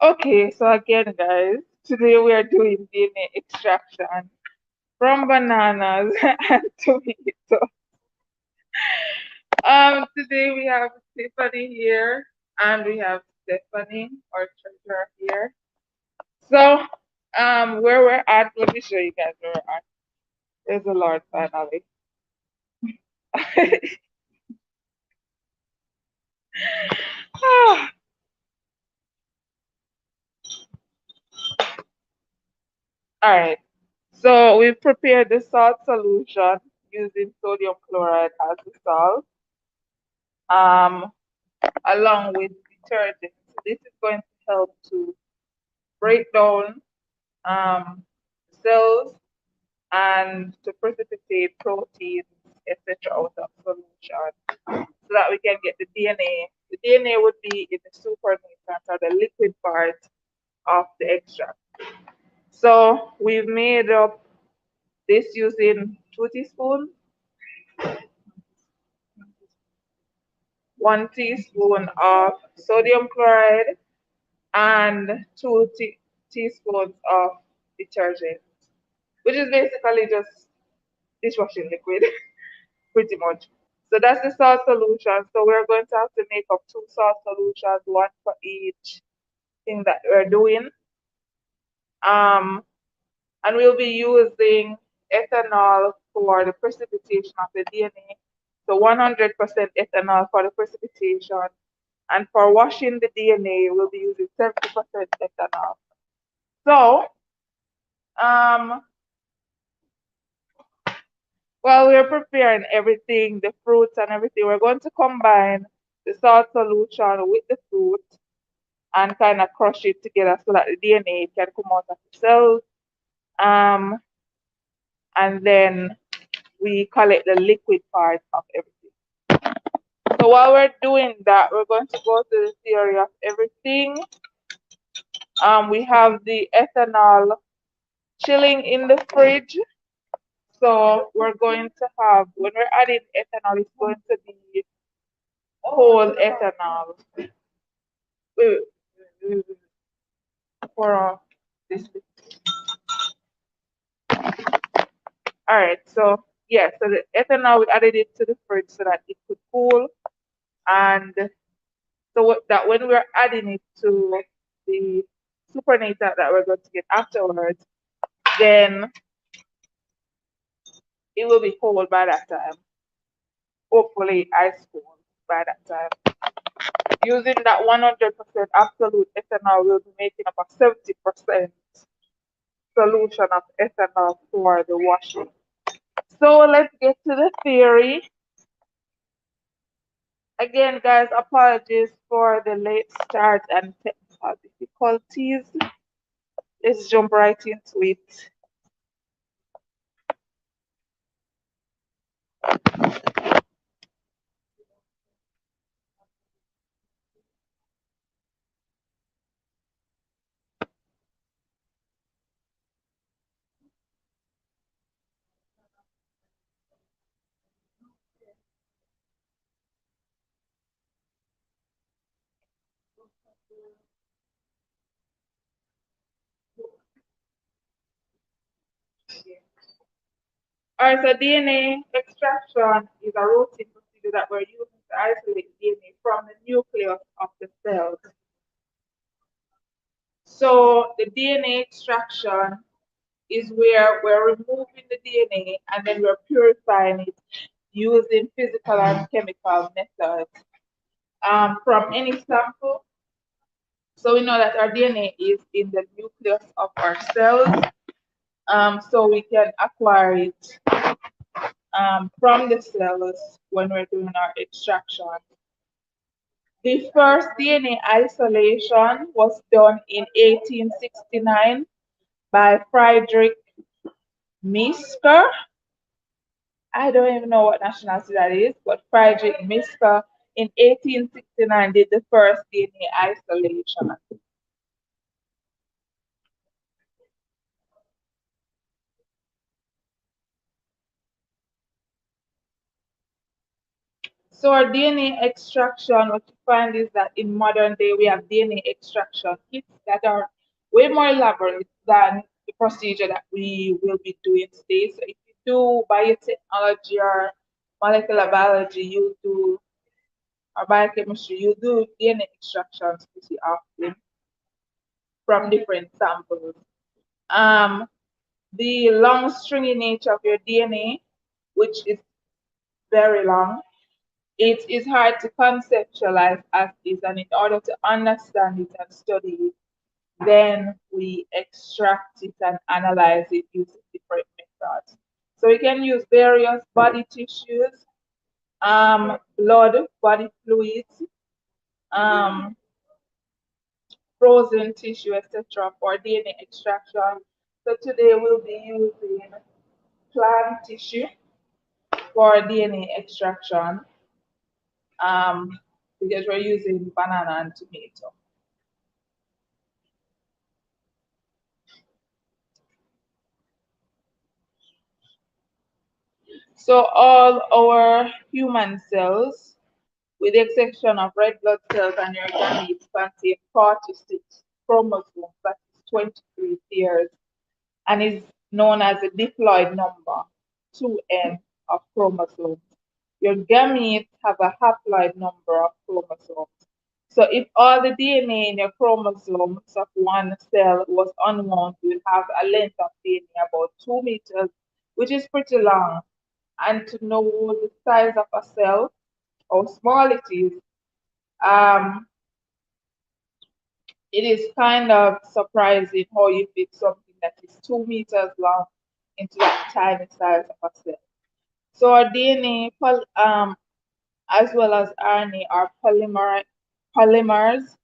Okay, so again, guys, today we are doing DNA extraction from bananas and tomatoes. Today we have Tiffany here, and we have Stephanie, our treasurer here. So, where we're at, let me show you guys where we're at. There's the Lord finally. Ah, all right. So we prepared the salt solution using sodium chloride as the salt, um, along with detergent. So this is going to help to break down um, cells and to precipitate proteins, etc., out of solution, so that we can get the DNA. The DNA would be in the supernatant or the liquid part of the extract. So we've made up this using 2 teaspoons, 1 teaspoon of sodium chloride, and two teaspoons of detergent, which is basically just dishwashing liquid, pretty much. So that's the salt solution. So we're going to have to make up 2 salt solutions, one for each thing that we're doing. And we'll be using ethanol for the precipitation of the DNA. So 100% ethanol for the precipitation. And for washing the DNA, we'll be using 70% ethanol. So, um, while we're preparing everything, the fruits and everything, we're going to combine the salt solution with the fruit and kind of crush it together so that the DNA can come out of the cells. Um, and then we collect the liquid part of everything. So while we're doing that, we're going to go to the theory of everything. We have the ethanol chilling in the fridge. So we're going to have, when we're adding ethanol, it's going to be whole ethanol. Wait, for this. All right, so yeah, so the ethanol, we added it to the fridge so that it could cool. And so that when we're adding it to the supernatant that we're going to get afterwards, then it will be cold by that time. Hopefully ice cold by that time. Using that 100% absolute ethanol, we'll be making about 70% solution of ethanol for the washing. So let's get to the theory. Again, guys, apologies for the late start and technical difficulties. Let's jump right into it. Alright, so DNA extraction is a routine procedure that we're using to isolate DNA from the nucleus of the cells. So the DNA extraction is where we're removing the DNA and then we're purifying it using physical and chemical methods from any sample. So we know that our DNA is in the nucleus of our cells, so we can acquire it from the cells when we're doing our extraction. The first DNA isolation was done in 1869 by Friedrich Misker. I don't even know what nationality that is, but Friedrich Misker in 1869 did the first DNA isolation. So our DNA extraction, what you find is that in modern day we have DNA extraction kits that are way more elaborate than the procedure that we will be doing today. So if you do biotechnology or molecular biology, you do or biochemistry, you do DNA extractions pretty often from different samples. Um, the long stringy nature of your DNA, which is very long, it is hard to conceptualize as is, and in order to understand it and study it, then we extract it and analyze it using different methods. So we can use various body tissues, blood, body fluids, um, frozen tissue, etc. for DNA extraction. So today we'll be using plant tissue for DNA extraction because we're using banana and tomato. So all our human cells, with the exception of red blood cells and your gametes, contain 46 chromosomes, that is 23 pairs, and is known as a diploid number, 2n of chromosomes. Your gametes have a haploid number of chromosomes. So if all the DNA in your chromosomes of one cell was unwound, you would have a length of DNA about 2 meters, which is pretty long. And to know the size of a cell, how small it is kind of surprising how you fit something that is 2 meters long into that tiny size of a cell. So our DNA, as well as RNA, are polymers,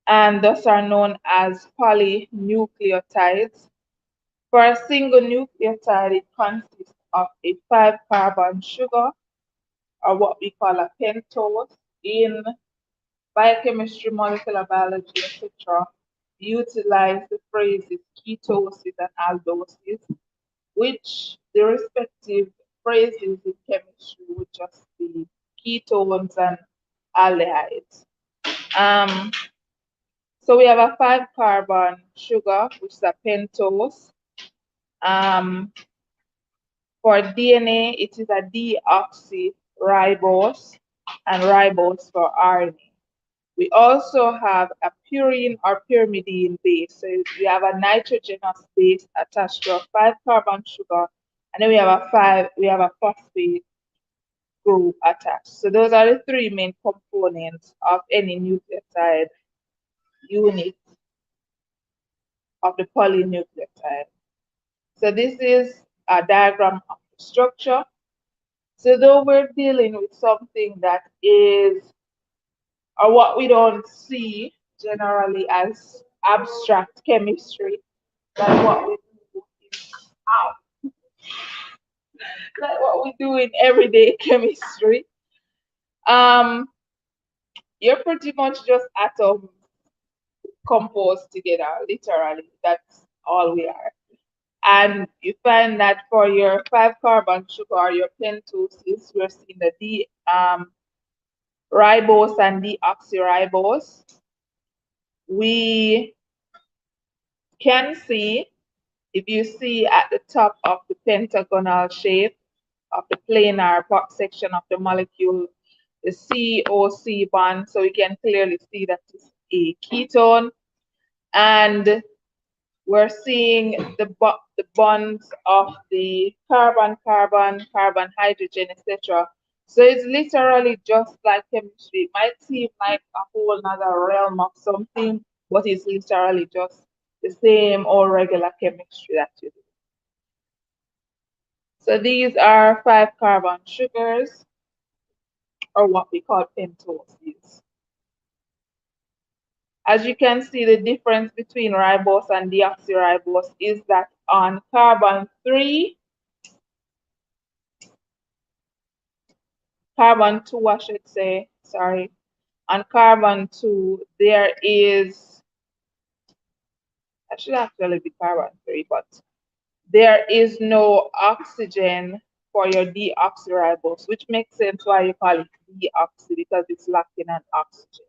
and thus are known as polynucleotides. For a single nucleotide, it consists of a 5-carbon sugar, or what we call a pentose. In biochemistry, molecular biology, etc., utilize the phrases ketosis and aldoses, which the respective phrases in chemistry would just be ketones and aldehydes. So we have a 5-carbon sugar, which is a pentose. For DNA, it is a deoxyribose, and ribose for RNA. We also have a purine or pyrimidine base. So we have a nitrogenous base attached to a 5-carbon sugar, and then we have a phosphate group attached. So those are the three main components of any nucleotide unit of the polynucleotide. So this is a diagram of the structure. So though we're dealing with something that is, or what we don't see generally as abstract chemistry, like what we do like what we do in everyday chemistry, you're pretty much just atoms composed together, literally. That's all we are. And you find that for your 5-carbon sugar or your pentoses, we're seeing the ribose and deoxyribose. We can see, if you see at the top of the pentagonal shape of the planar section of the molecule, the COC bond, so we can clearly see that it's a ketone. And we're seeing the bonds of the carbon, hydrogen, etc. So it's literally just like chemistry. It might seem like a whole other realm of something, but it's literally just the same old regular chemistry that you do. So these are 5-carbon sugars, or what we call pentoses. As you can see, the difference between ribose and deoxyribose is that on carbon 2, I should say, sorry, on carbon 2, there is, that should actually be carbon 3, but there is no oxygen for your deoxyribose, which makes sense why you call it deoxy, because it's lacking an oxygen.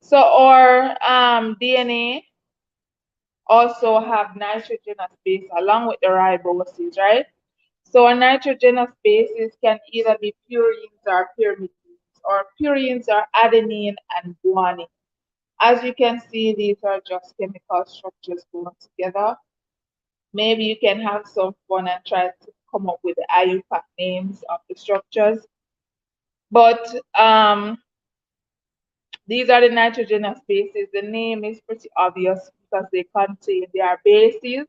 So our DNA also have nitrogenous base along with the riboses, right? So our nitrogenous bases can either be purines or pyrimidines, or purines are adenine and guanine. As you can see, these are just chemical structures going together. Maybe you can have some fun and try to come up with the IUPAC names of the structures. But these are the nitrogenous bases. The name is pretty obvious because they are bases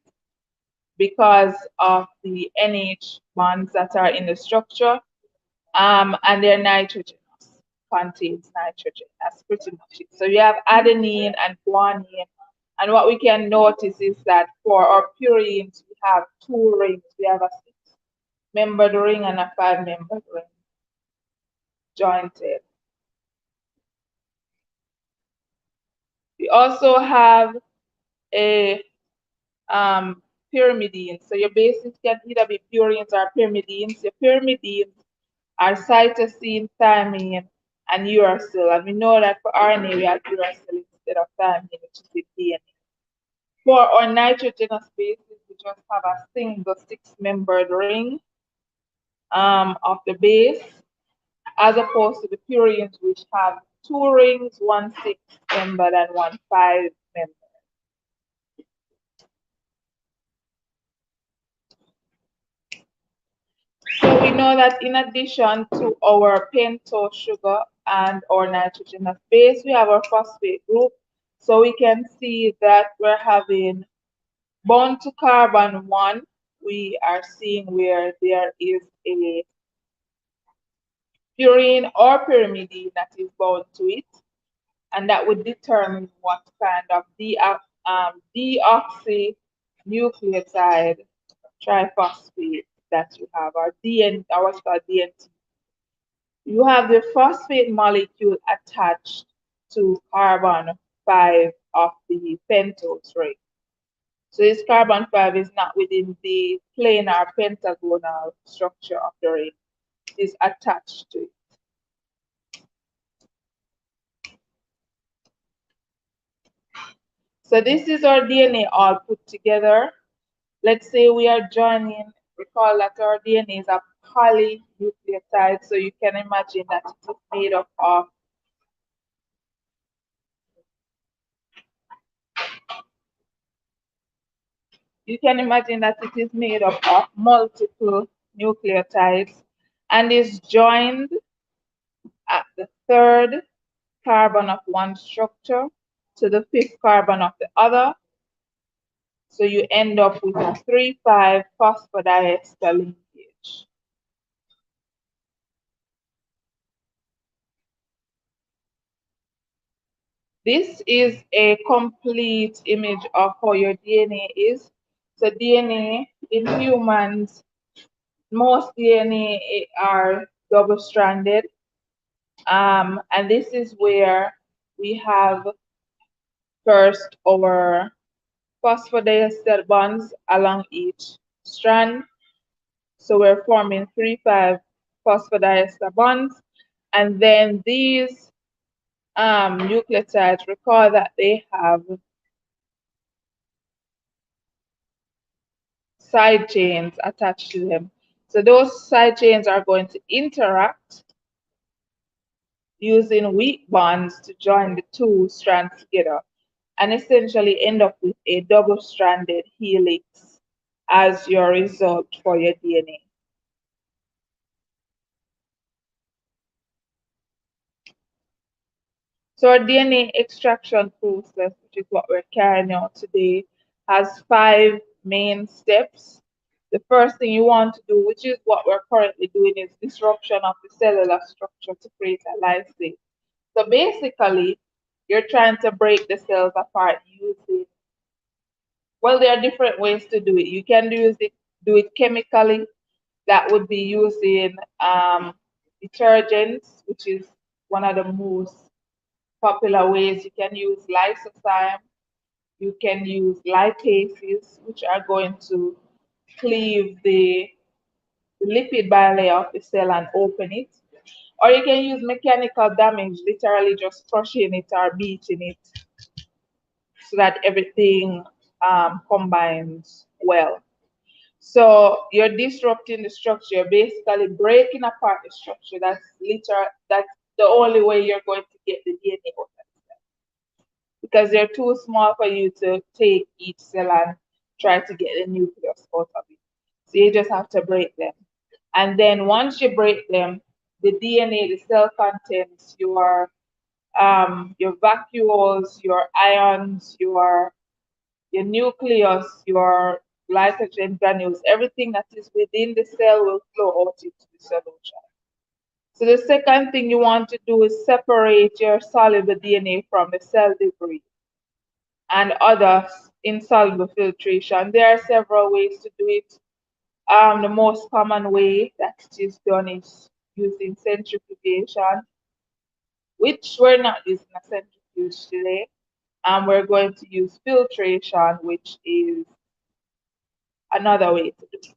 because of the NH bonds that are in the structure, and they're nitrogenous, contains nitrogen. That's pretty much it. So you have adenine and guanine, and what we can notice is that for our purines, we have two rings. We have a six-membered ring and a five-membered ring, jointed. We also have a pyrimidine. So your bases can either be purines or pyrimidines. Your pyrimidines are cytosine, thymine, and uracil. And we know that for RNA, we have uracil instead of thymine, which is in DNA. For our nitrogenous bases, we just have a single six-membered ring of the base, as opposed to the purines, which have two rings, one six-membered and one five-membered. So we know that in addition to our pentose sugar and our nitrogenous base, we have our phosphate group. So we can see that we're having bound to carbon 1. We are seeing where there is a purine or pyrimidine that is bound to it, and that would determine what kind of deoxynucleotide triphosphate that you have, or what's called DNT. You have the phosphate molecule attached to carbon 5 of the pentose ring. So this carbon 5 is not within the planar pentagonal structure of the ring. It is attached to it. So this is our DNA all put together. Let's say we are joining, recall that our DNA is a polynucleotide, so you can imagine that it is made up of multiple nucleotides and is joined at the third carbon of one structure to the fifth carbon of the other. So you end up with a 3,5 phosphodiester linkage. This is a complete image of how your DNA is. So DNA in humans, most DNA are double-stranded. And this is where we have first our phosphodiester bonds along each strand. So we're forming 3,5 phosphodiester bonds. And then these nucleotides, recall that they have side chains attached to them. So those side chains are going to interact using weak bonds to join the two strands together and essentially end up with a double-stranded helix as your result for your DNA. So our DNA extraction process, which is what we're carrying out today, has 5 main steps. The first thing you want to do, which is what we're currently doing, is disruption of the cellular structure to create a lysate. So basically, you're trying to break the cells apart using, well, there are different ways to do it. You can do it chemically. That would be using detergents, which is one of the most popular ways. You can use lysozyme, you can use lipases, which are going to cleave the lipid bilayer of the cell and open it. Or you can use mechanical damage, literally just crushing it or beating it so that everything combines well. So you're disrupting the structure, you're basically breaking apart the structure. That's the only way you're going to get the DNA out of the cell. Because they're too small for you to take each cell and try to get the nucleus out of it. So you just have to break them. And then once you break them, the DNA, the cell contents, your vacuoles, your ions, your nucleus, your glycogen granules, everything that is within the cell will flow out into the solution. So the second thing you want to do is separate your soluble DNA from the cell debris and other insoluble filtration. There are several ways to do it. The most common way that it is done is using centrifugation, which we're not using a centrifuge today. We're going to use filtration, which is another way to do it.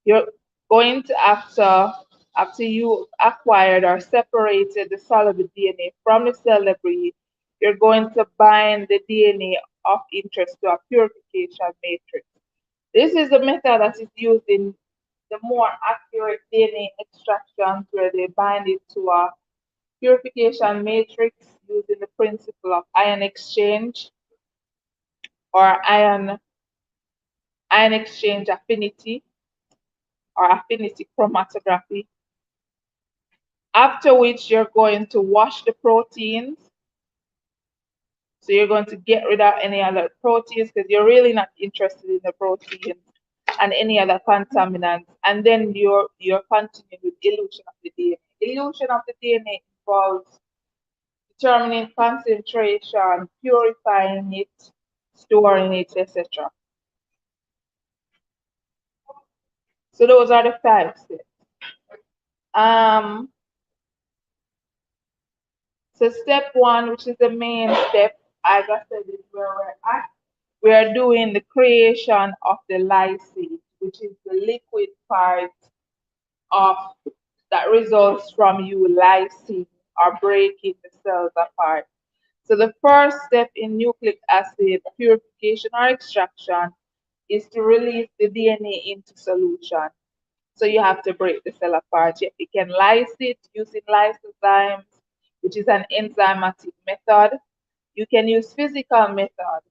You're going to, after you acquired or separated the soluble DNA from the cell debris, you're going to bind the DNA of interest to a purification matrix. This is the method that is used in the more accurate DNA extractions where they bind it to a purification matrix using the principle of ion exchange or ion exchange affinity or affinity chromatography. After which you're going to wash the proteins. So you're going to get rid of any other proteins because you're really not interested in the proteins and any other contaminants. And then you're continuing with elution of the DNA. Elution of the DNA involves determining concentration, purifying it, storing it, etc. So those are the 5 steps. So step 1, which is the main step, as I said, is where we're at. We are doing the creation of the lysate, which is the liquid part of that results from you lysing or breaking the cells apart. So the first step in nucleic acid purification or extraction is to release the DNA into solution. So you have to break the cell apart. You can lyse it using lysozymes, which is an enzymatic method. You can use physical method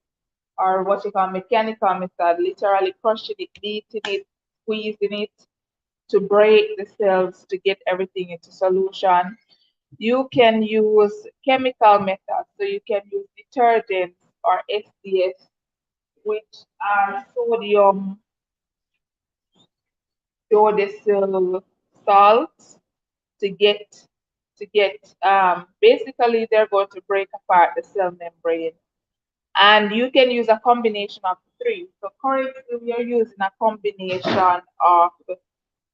or what you call mechanical method, literally crushing it, beating it, squeezing it to break the cells to get everything into solution. You can use chemical methods, so you can use detergents or SDS, which are sodium iodesyl salts to get basically they're going to break apart the cell membrane. And you can use a combination of 3. So currently we are using a combination of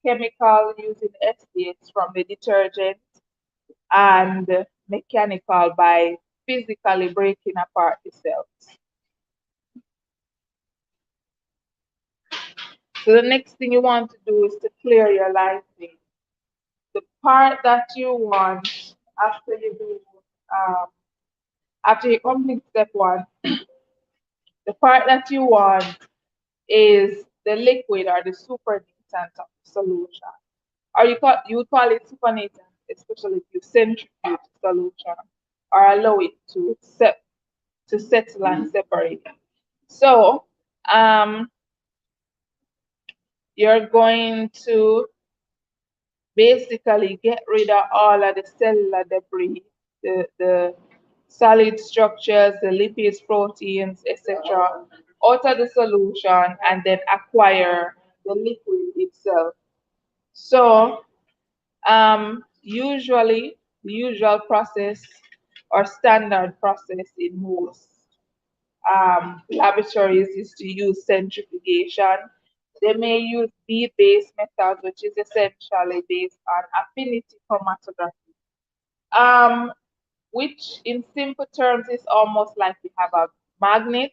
chemical using SDS from the detergent and mechanical by physically breaking apart the cells. So the next thing you want to do is to clear your lysate. The part that you want after you complete step 1, the part that you want is the liquid or the supernatant of the solution. Or you would call it supernatant, especially if you centrifuge the solution or allow it to settle and separate. So you're going to basically get rid of all of the cellular debris, the solid structures, the lipids, proteins, etc., out of the solution and then acquire the liquid itself. So usually the usual process or standard process in most laboratories is to use centrifugation. They may use bead-based methods, which is essentially based on affinity chromatography. um, which in simple terms is almost like you have a magnet.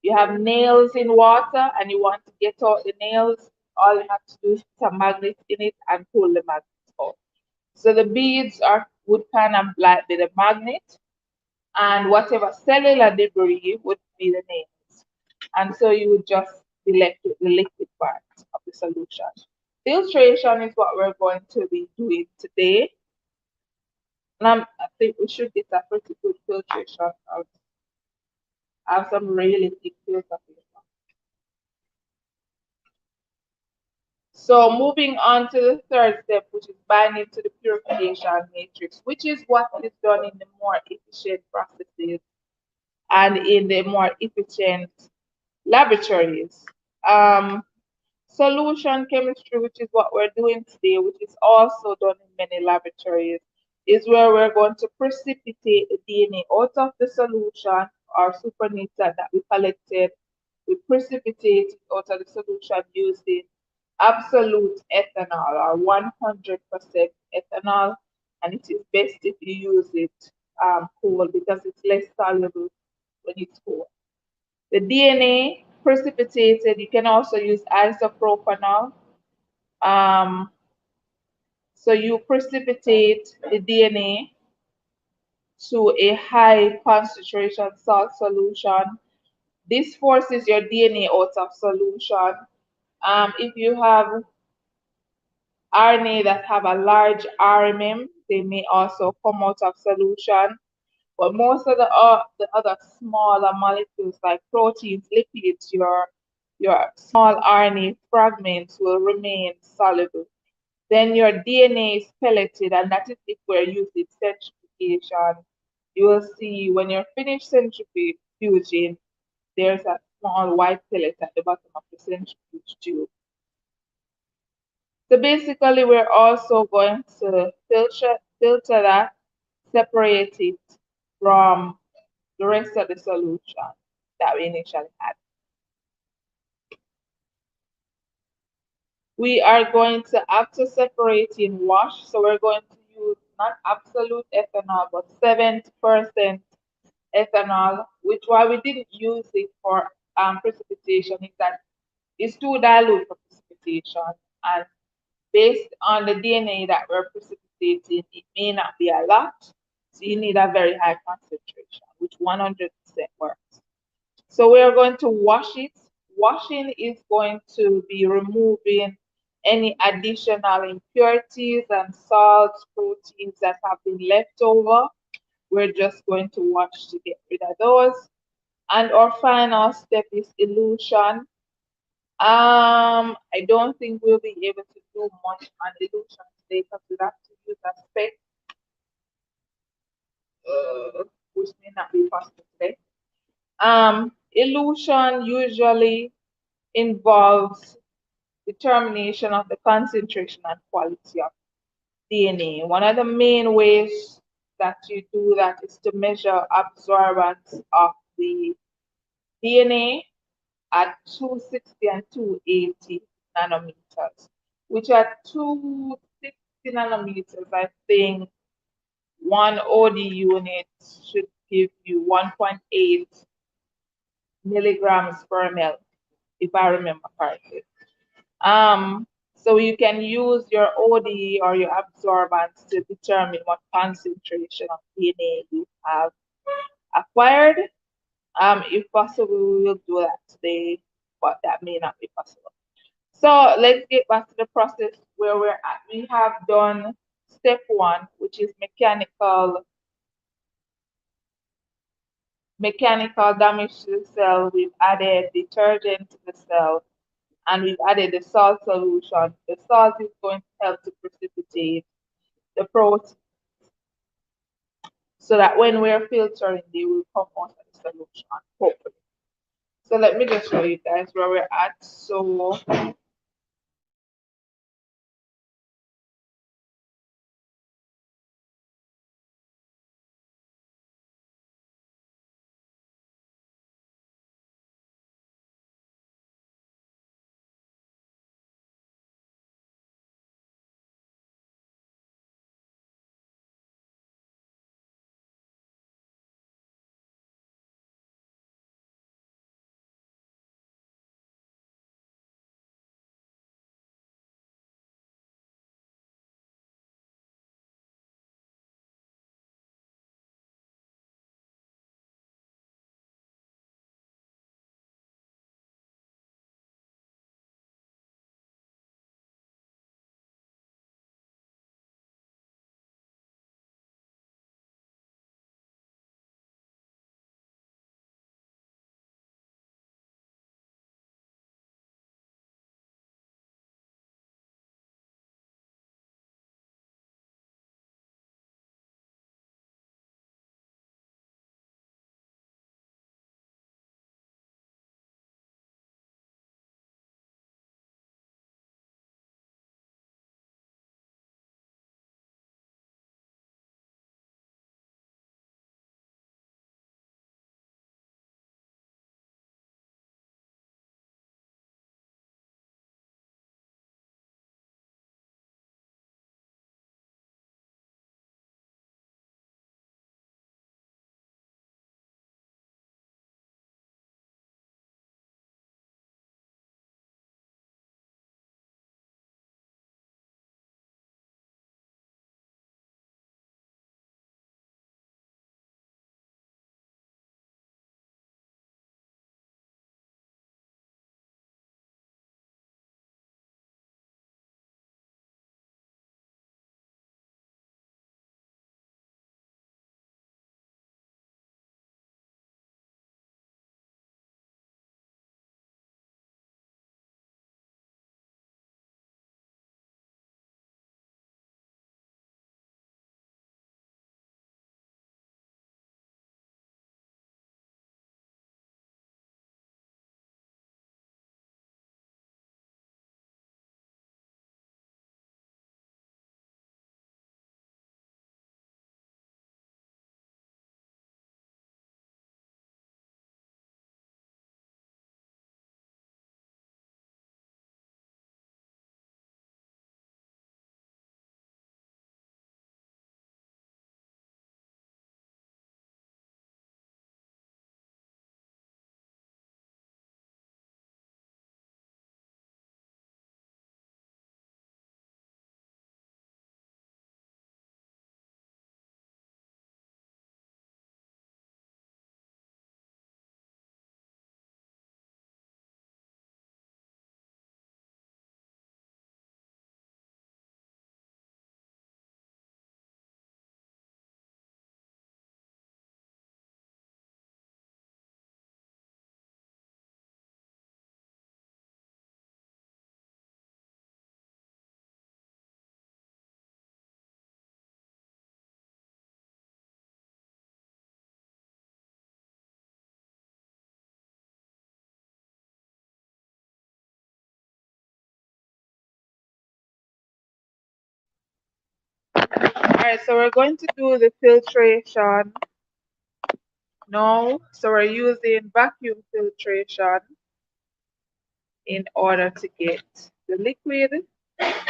You have nails in water and you want to get out the nails. All you have to do is put a magnet in it and pull the magnet out. So the beads would kind of like be the magnet, and whatever cellular debris would be the nails. And so you would just be left with the liquid part of the solution. Filtration is what we're going to be doing today. And I think we should get a pretty good filtration out. I have some really thick filter paper. So moving on to the third step, which is binding to the purification matrix, which is what is done in the more efficient processes and in the more efficient laboratories. Um, Solution chemistry, which is what we're doing today, which is also done in many laboratories, is where we're going to precipitate the DNA out of the solution or supernatant that we collected. We precipitate it out of the solution using absolute ethanol or 100% ethanol, and it is best if you use it cold because it's less soluble when it's cold. The DNA precipitated, you can also use isopropanol. Um, so you precipitate the DNA to a high concentration salt solution. This forces your DNA out of solution. If you have RNA that have a large RMM, they may also come out of solution. But most of the other smaller molecules like proteins, lipids, your small RNA fragments will remain soluble. Then your DNA is pelleted, and that is if we're using centrifugation. You will see when you're finished centrifuging, there's a small white pellet at the bottom of the centrifuge tube. So basically, we're also going to filter that, separate it from the rest of the solution that we initially had. We are going to, after separating, wash. So we're going to use not absolute ethanol, but 70% ethanol, which why we didn't use it for precipitation is that it's too dilute for precipitation. And based on the DNA that we're precipitating, it may not be a lot. So you need a very high concentration, which 100% works. So we are going to wash it. Washing is going to be removing any additional impurities and salts, proteins that have been left over. We're just going to wash to get rid of those. And our final step is elution. I don't think we'll be able to do much on elution today because we have to use a spec, which may not be possible today. Elution usually involves determination of the concentration and quality of DNA. One of the main ways that you do that is to measure absorbance of the DNA at 260 and 280 nanometers, which at 260 nanometers, I think one OD unit should give you 1.8 milligrams per ml, if I remember correctly. So you can use your OD or your absorbance to determine what concentration of DNA you have acquired. If possible, we will do that today, but that may not be possible. So let's get back to the process where we're at. We have done step one, which is mechanical damage to the cell. We've added detergent to the cell, and we've added the salt solution. The salt is going to help to precipitate the protein so that when we're filtering, they will come out of the solution, hopefully. So let me just show you guys where we're at. So right, so we're going to do the filtration now. So we're using vacuum filtration in order to get the liquid. Let's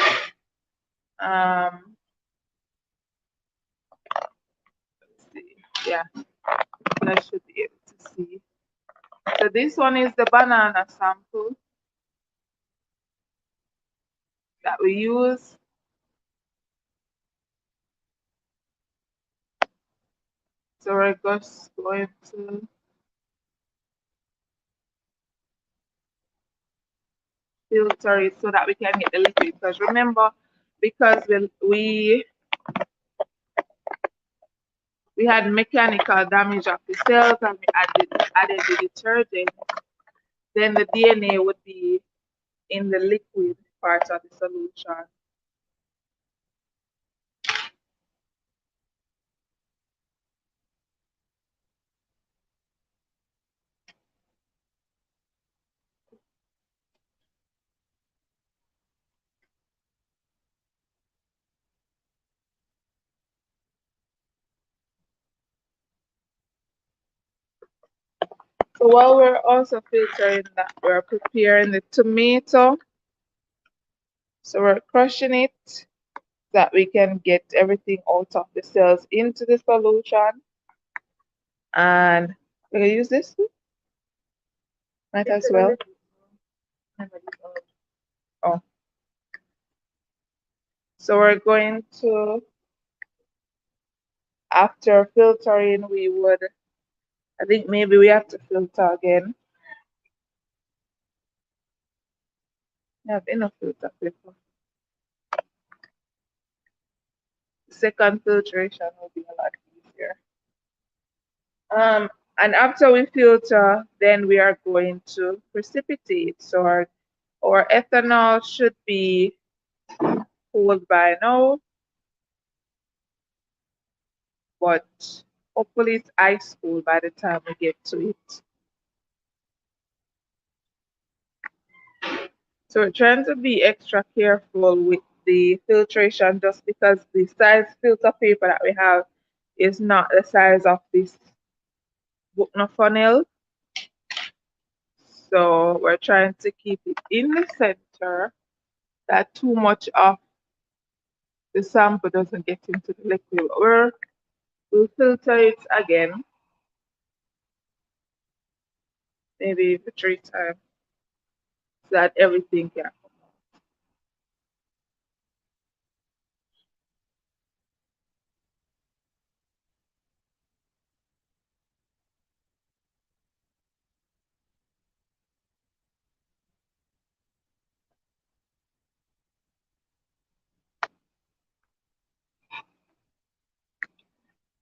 see. Yeah, I should be able to see. So this one is the banana sample that we use. So we're just going to filter it so that we can get the liquid. Because remember, because we had mechanical damage of the cells and we added the detergent, then the DNA would be in the liquid part of the solution. So while we're also filtering that, we're preparing the tomato. So we're crushing it so that we can get everything out of the cells into the solution. And we're gonna use this. Might as well. Oh. So we're going to, after filtering, I think maybe we have to filter again. I have enough filter paper. Second filtration will be a lot easier. And after we filter, then we are going to precipitate. So our ethanol should be cooled by now, but hopefully it's ice cold by the time we get to it. So we're trying to be extra careful with the filtration just because the size filter paper that we have is not the size of this Buchner funnel. So we're trying to keep it in the center that too much of the sample doesn't get into the liquid. We'll filter it again, maybe 3 times, so that everything can.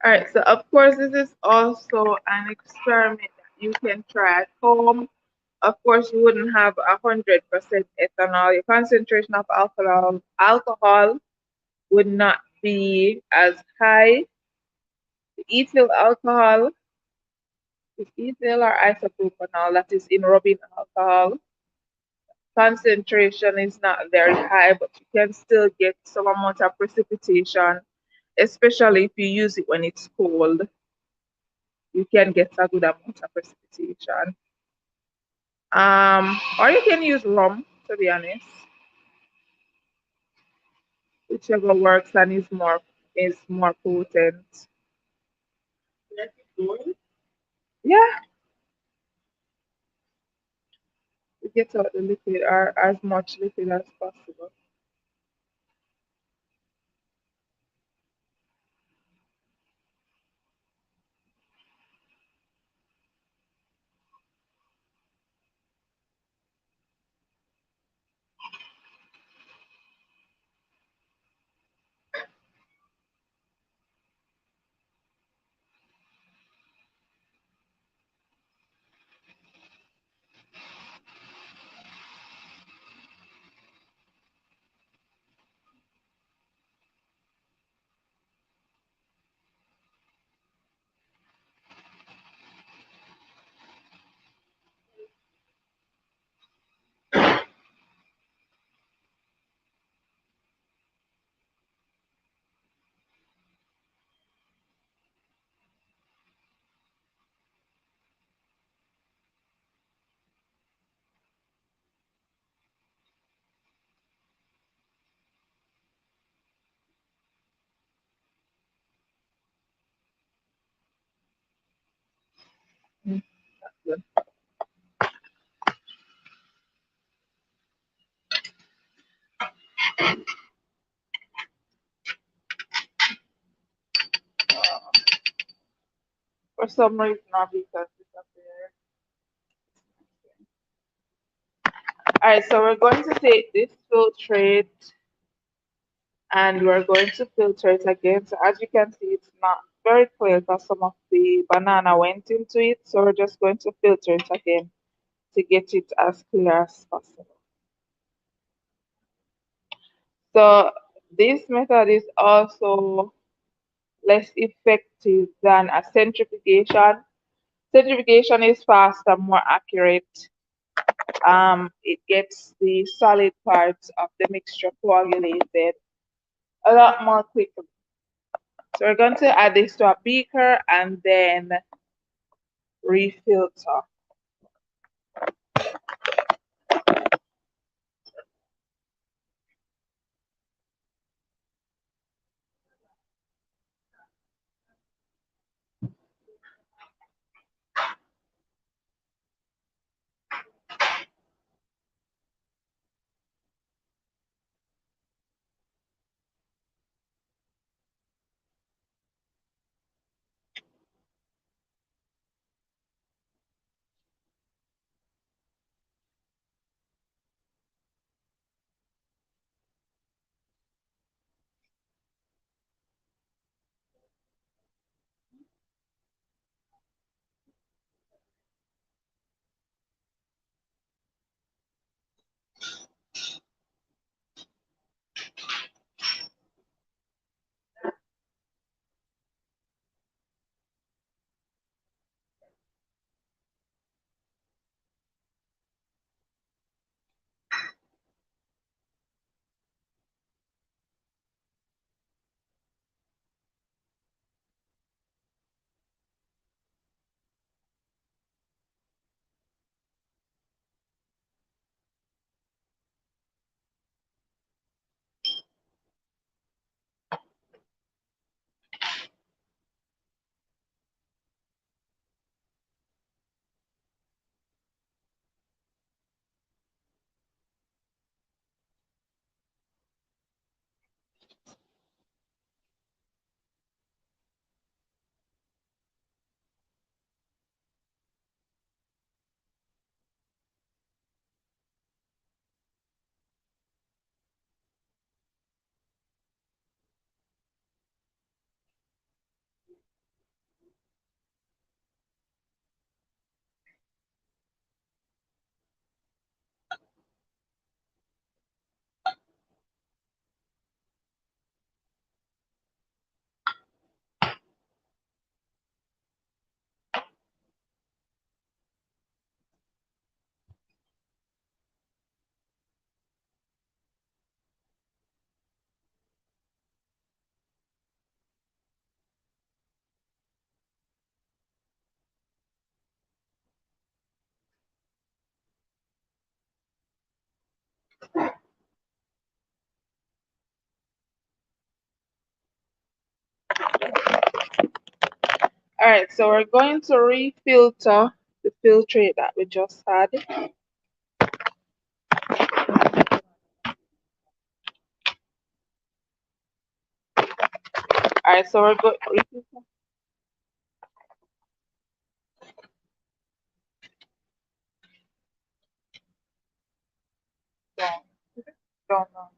All right, so of course this is also an experiment that you can try at home. Of course, you wouldn't have 100% ethanol. Your concentration of alcohol would not be as high. The ethyl alcohol is ethyl or isopropanol, that is in rubbing alcohol. Concentration is not very high, but you can still get some amount of precipitation, especially if you use it when it's cold. You can get a good amount of precipitation. Or you can use rum, to be honest, whichever works and is more potent. Yeah, to get out the liquid or as much liquid as possible. For some reason, our beacons disappeared. All right, so we're going to take this filtrate and we're going to filter it again. So as you can see, it's not very clear because some of the banana went into it. So we're just going to filter it again to get it as clear as possible. So this method is also less effective than a centrifugation. Centrifugation is faster, more accurate. It gets the solid parts of the mixture coagulated a lot more quickly. So we're going to add this to a beaker and then refilter. All right, so we're going to refilter the filtrate that we just had. All right, so we're going to don't know.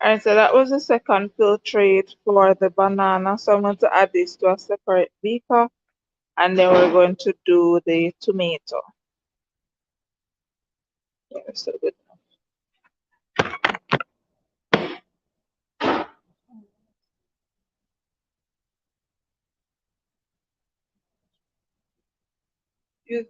Alright, so that was the second filtrate for the banana. So I'm going to add this to a separate beaker, and then we're going to do the tomato. Yeah, so good. You-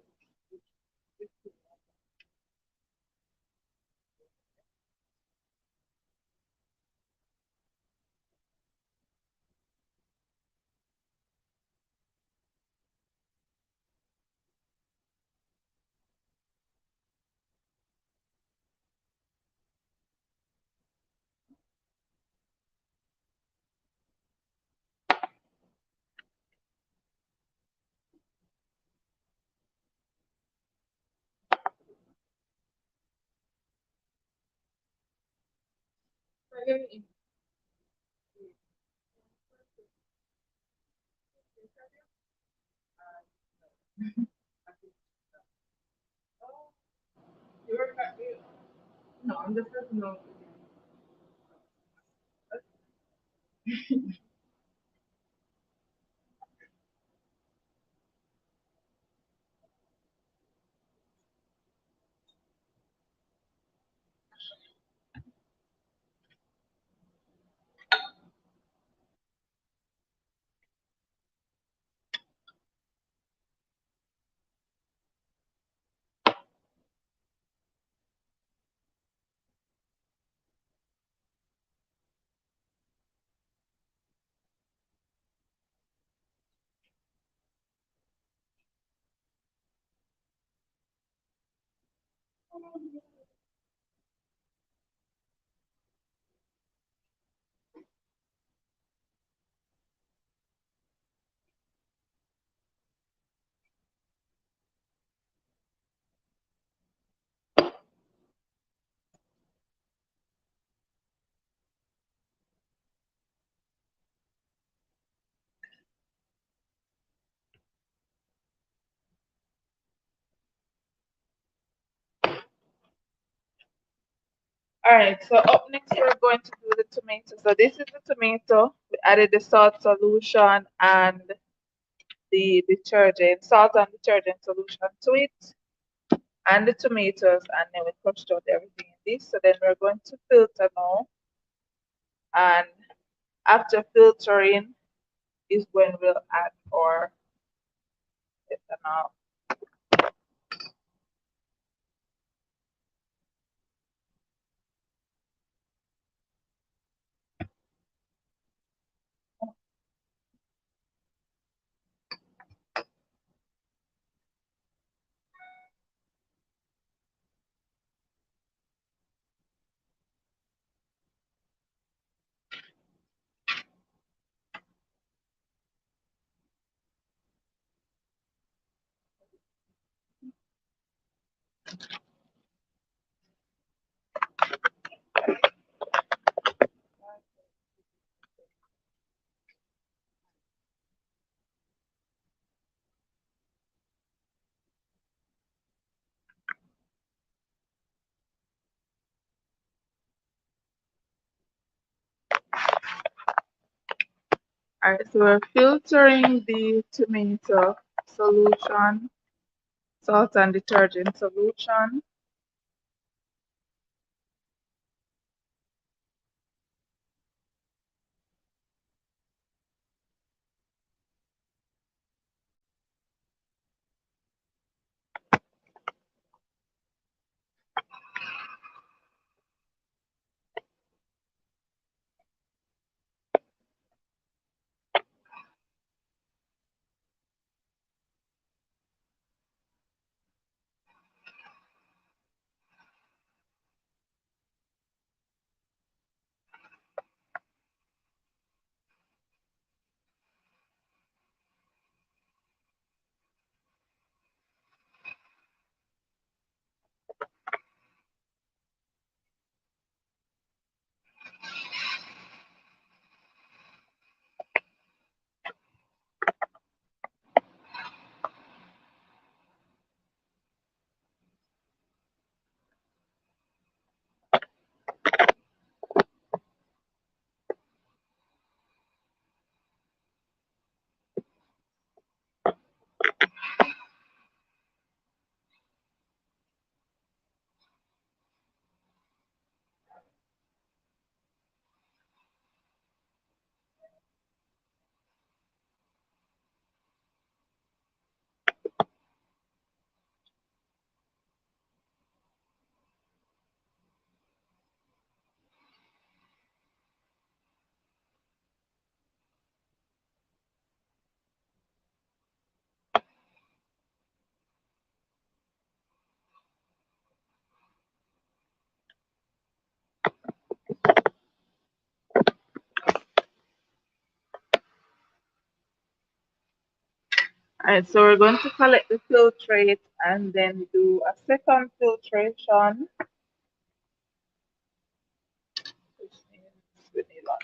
No, I'm the first no. Alright, so up next we're going to do the tomato. So this is the tomato. We added the salt solution and the detergent, salt and detergent solution to it, and the tomatoes, and then we crushed out everything in this. So then we're going to filter now, and after filtering is when we'll add our ethanol. Alright, so we're filtering the tomato solution, salt and detergent solution. Alright, so we're going to collect the filtrate and then do a second filtration. Which means we need one.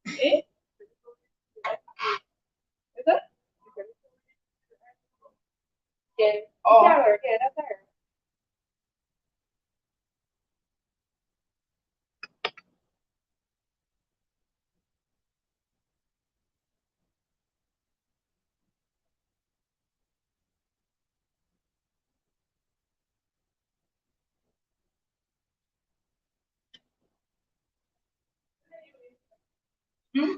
Eh? Is that? Oh. Yeah, that's her. Hmm?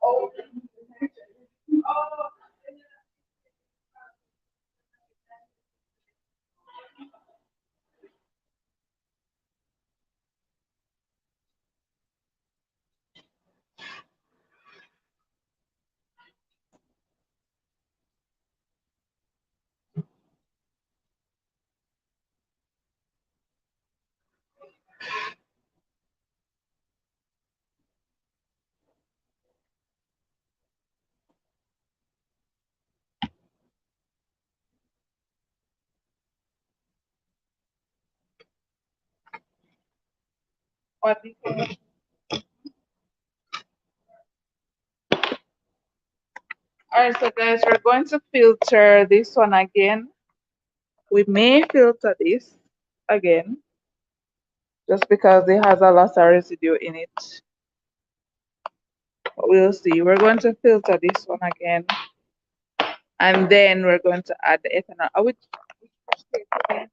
Oh. What do you think? Alright, so guys, we're going to filter this one again. We may filter this again just because it has a lot of residue in it. But we'll see. We're going to filter this one again. And then we're going to add the ethanol. Which prostate?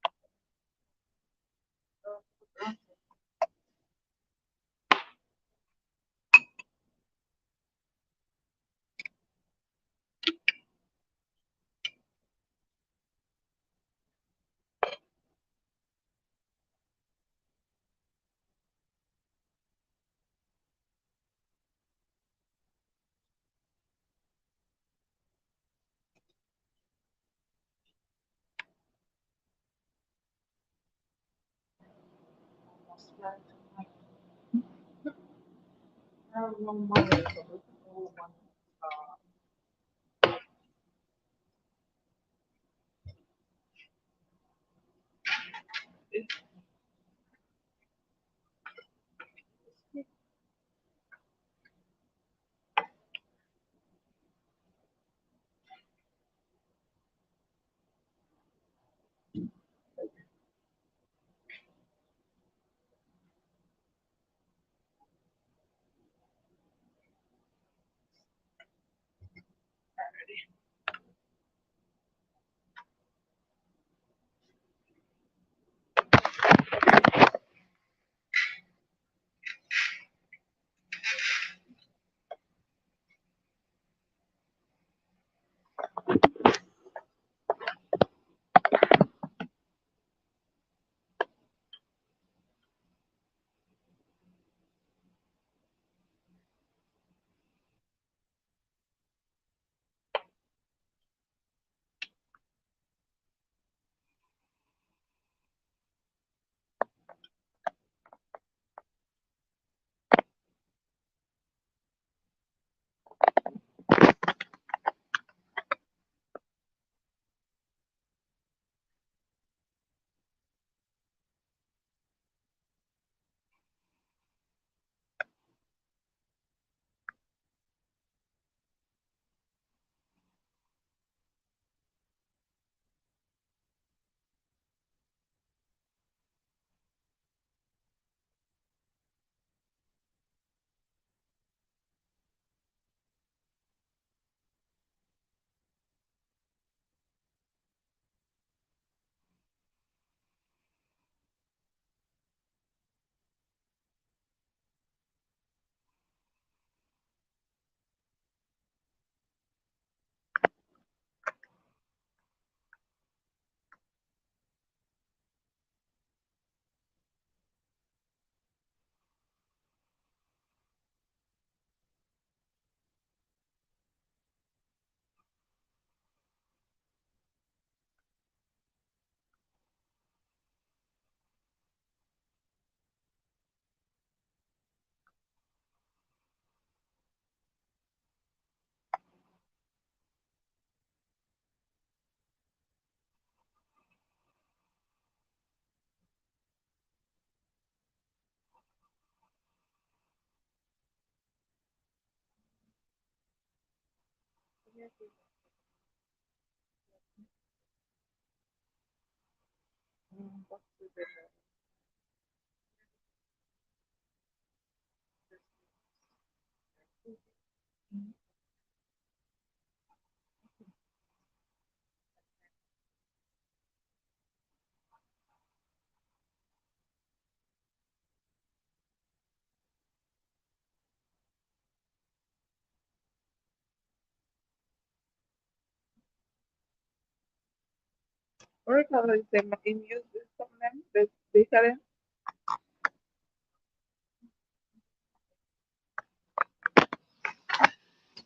What color is them in use with some of them? They tell him.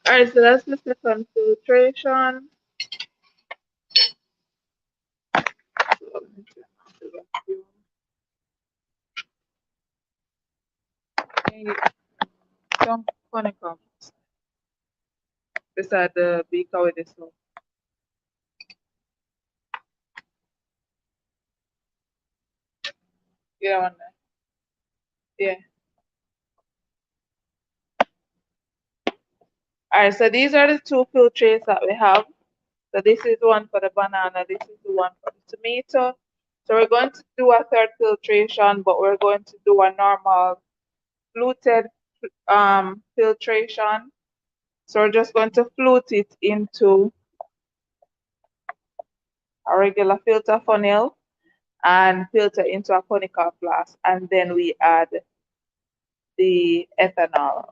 Alright, so that's the second filtration. Some funny comments beside the beaker with this one. Yeah, one there. Yeah. Alright, so these are the two filtrates that we have. So this is one for the banana, this is the one for the tomato. So we're going to do a third filtration, but we're going to do a normal fluted filtration. So we're just going to flute it into a regular filter funnel and filter into a conical flask, and then we add the ethanol.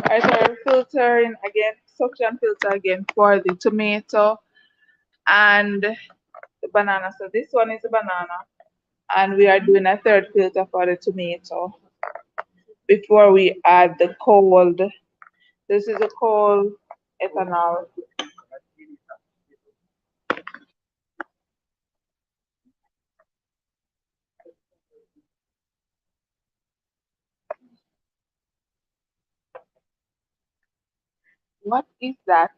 Alright, so we're filtering again, suction filter again for the tomato and the banana. So this one is the banana, and we are doing a third filter for the tomato before we add the cold. This is a cold ethanol. What is that?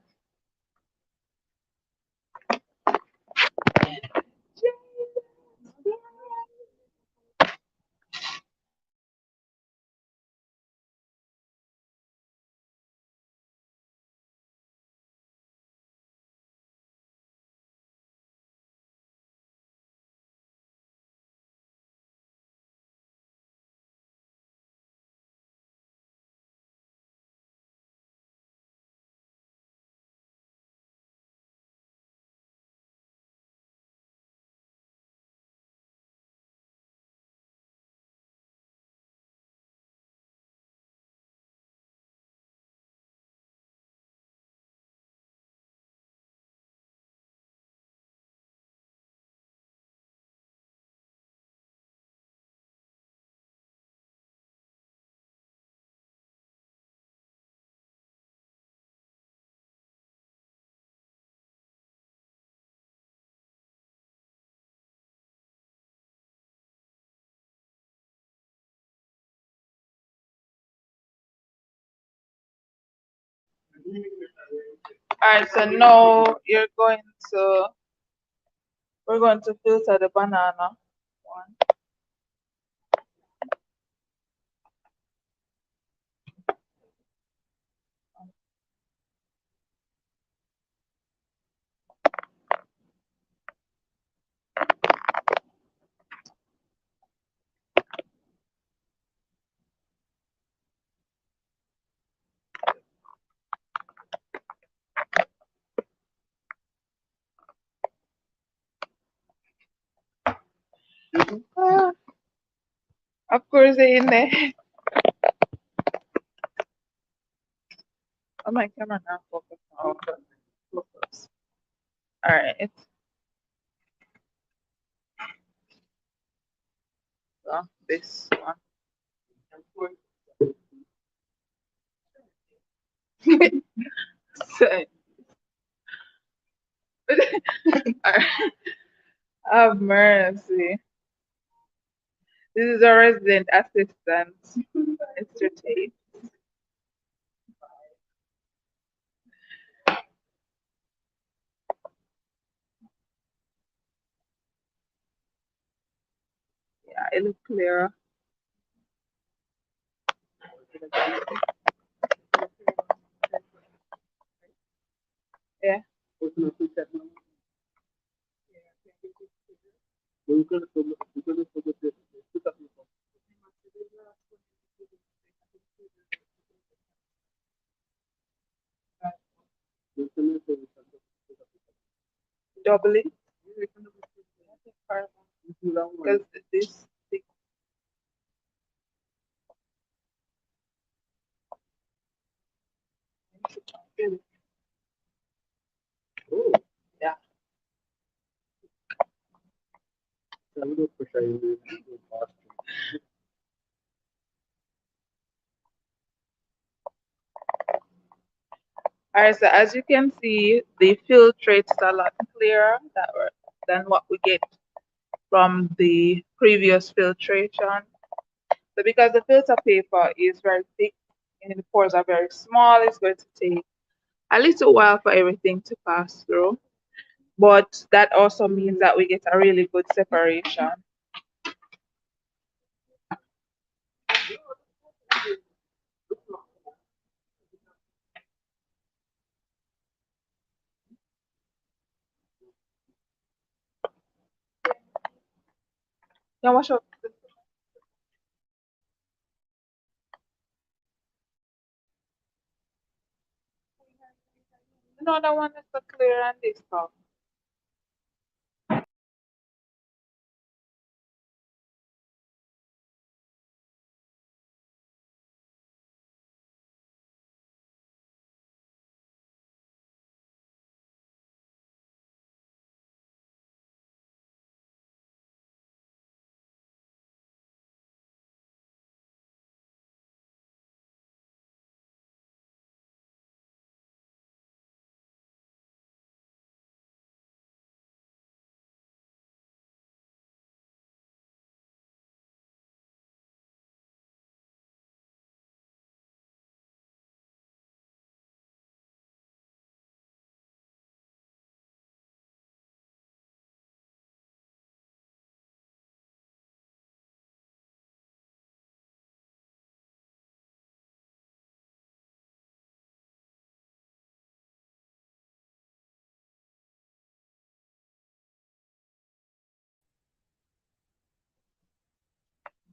Alright, so now we're going to filter the banana one. Ah, of course, they're in there. Oh, my camera not focus. Oh, focus. Alright, so this one. So, alright. Have mercy. This is a resident assistant, Mr. Tate. Yeah, it looks clearer. Yeah. Doubling. Because this thing. Yeah. Alright, so as you can see, the filtrate is a lot clearer than what we get from the previous filtration. So because the filter paper is very thick and the pores are very small, it's going to take a little while for everything to pass through. But that also means that we get a really good separation. Yeah, wash up. No, that one is so clear and this stuff.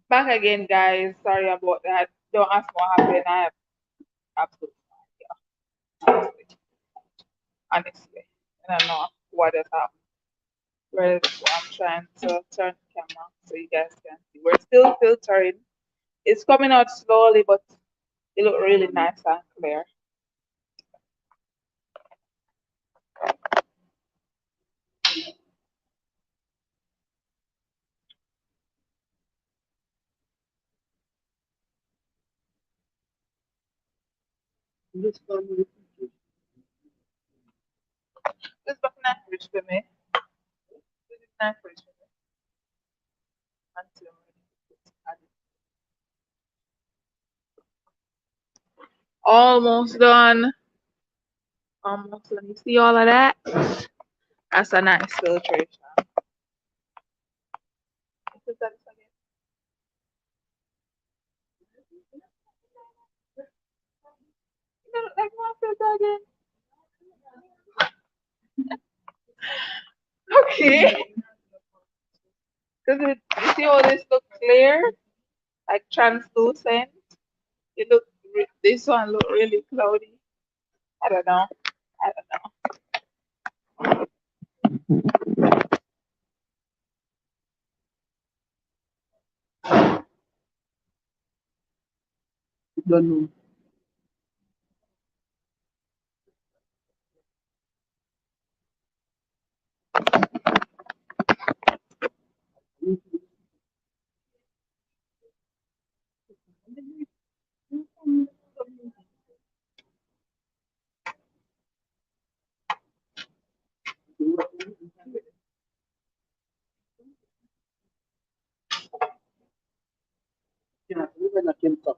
Back again, guys. Sorry about that. Don't ask what happened. I have absolutely no idea. Honestly, I don't know what has happened. Where I'm trying to turn the camera so you guys can see. We're still filtering. It's coming out slowly, but it looks really nice and clear. This looks nice for me. This is nice for me. Until almost done. Almost done. You see all of that? That's a nice filtration. You know, like one filter again. Okay. Because you see how this look clear, like translucent. It look this one look really cloudy. I don't know. I don't know. Yeah, even a ChemSoc.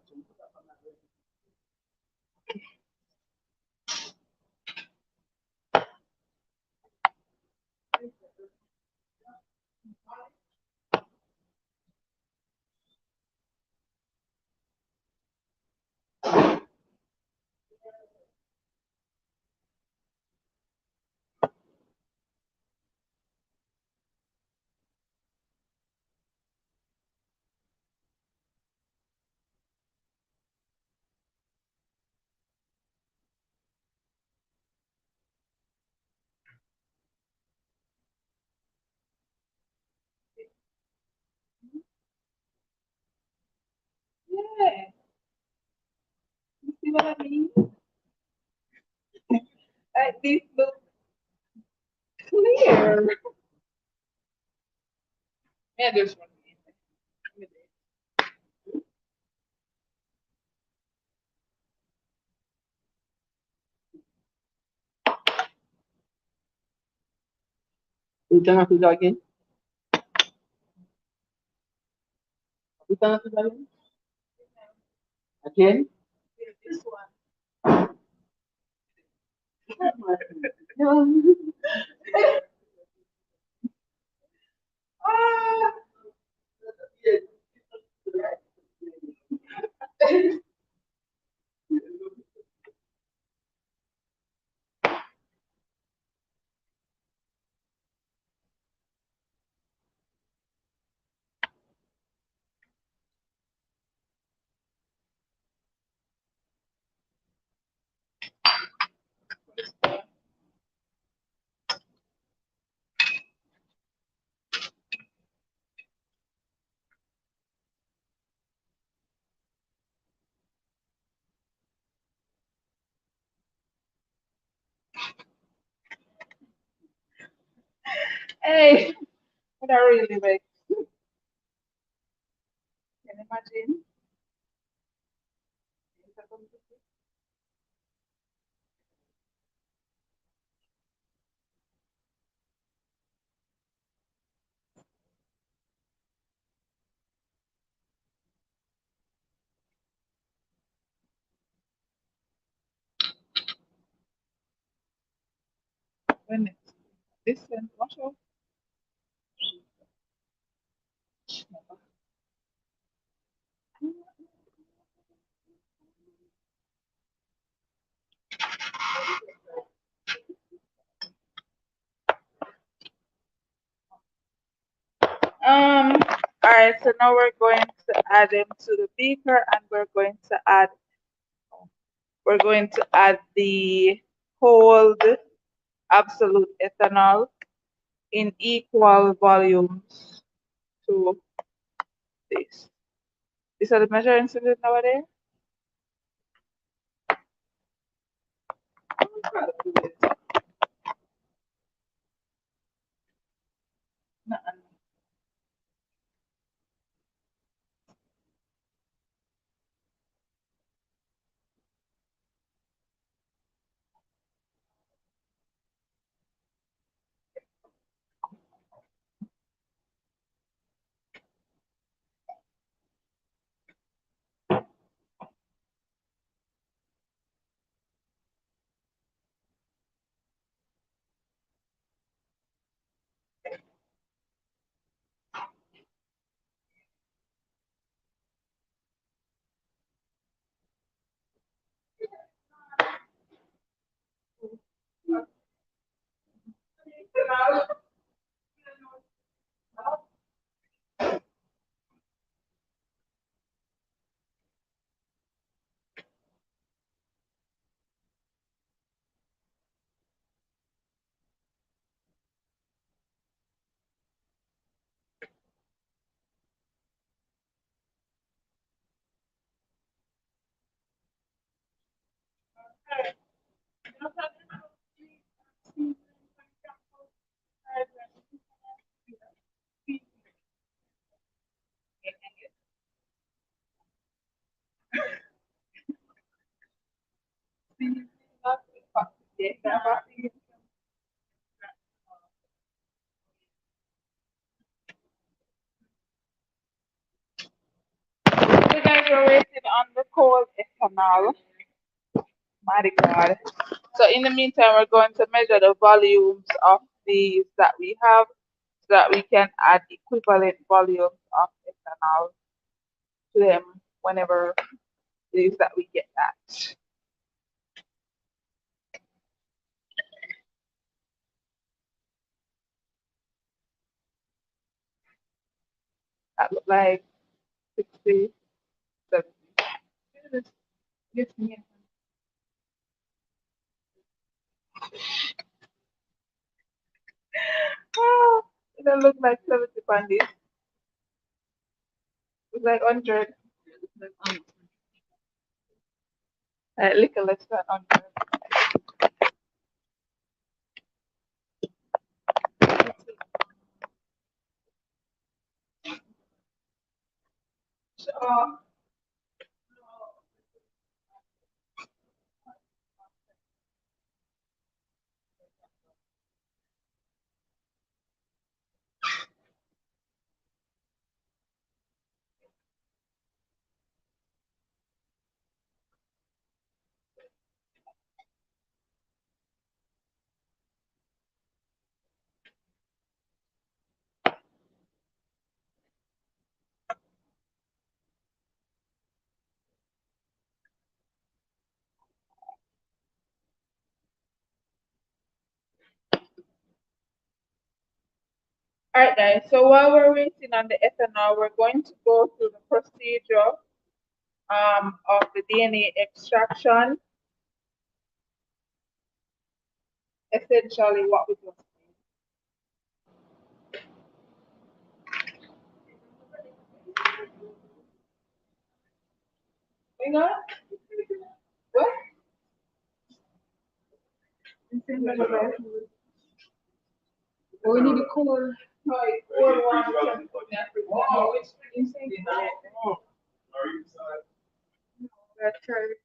Yeah, you see what I mean? Like this look clear. Yeah, there's one. You turn off the again. You turn off the again. Again. This one. No. Ah. Hey, what I really like. Can you imagine? When this one, watch out. All right, so now we're going to add them to the beaker, and we're going to add the cold absolute ethanol in equal volumes to this. These are the measuring cylinders nowadays. You guys are waiting on the cold ethanol. Mighty God. So in the meantime, we're going to measure the volumes of these that we have so that we can add equivalent volumes of ethanol to them whenever it is that we get that. That look like 60, 70. Yes, yes. Oh, it don't look like 70 pandies. It's like 100. Little less than 100. So, alright guys, so while we're waiting on the ethanol, we're going to go through the procedure of the DNA extraction. Essentially what we do. Hang on. What? Oh, we need a core. Oh, which one you say? That's right.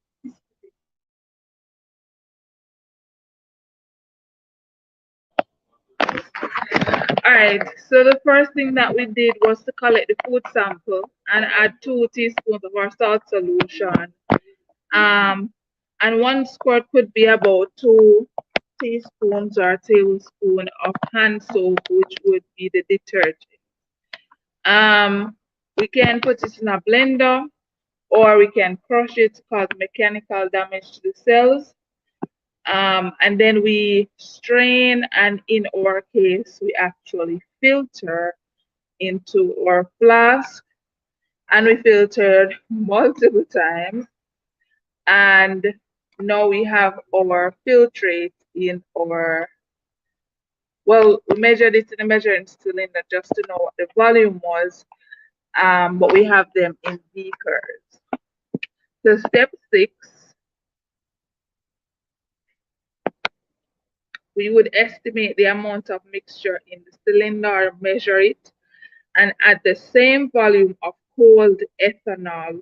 All right, so the first thing that we did was to collect the food sample and add 2 teaspoons of our salt solution. And 1 squirt could be about 2 teaspoons or tablespoon of hand soap, which would be the detergent. We can put it in a blender or we can crush it to cause mechanical damage to the cells. And then we strain, and in our case, we actually filter into our flask. and we filtered multiple times, and now we have our filtrate in our, well, we measured it in a measuring cylinder just to know what the volume was, but we have them in beakers. So step 6, we would estimate the amount of mixture in the cylinder, measure it, and add the same volume of cold ethanol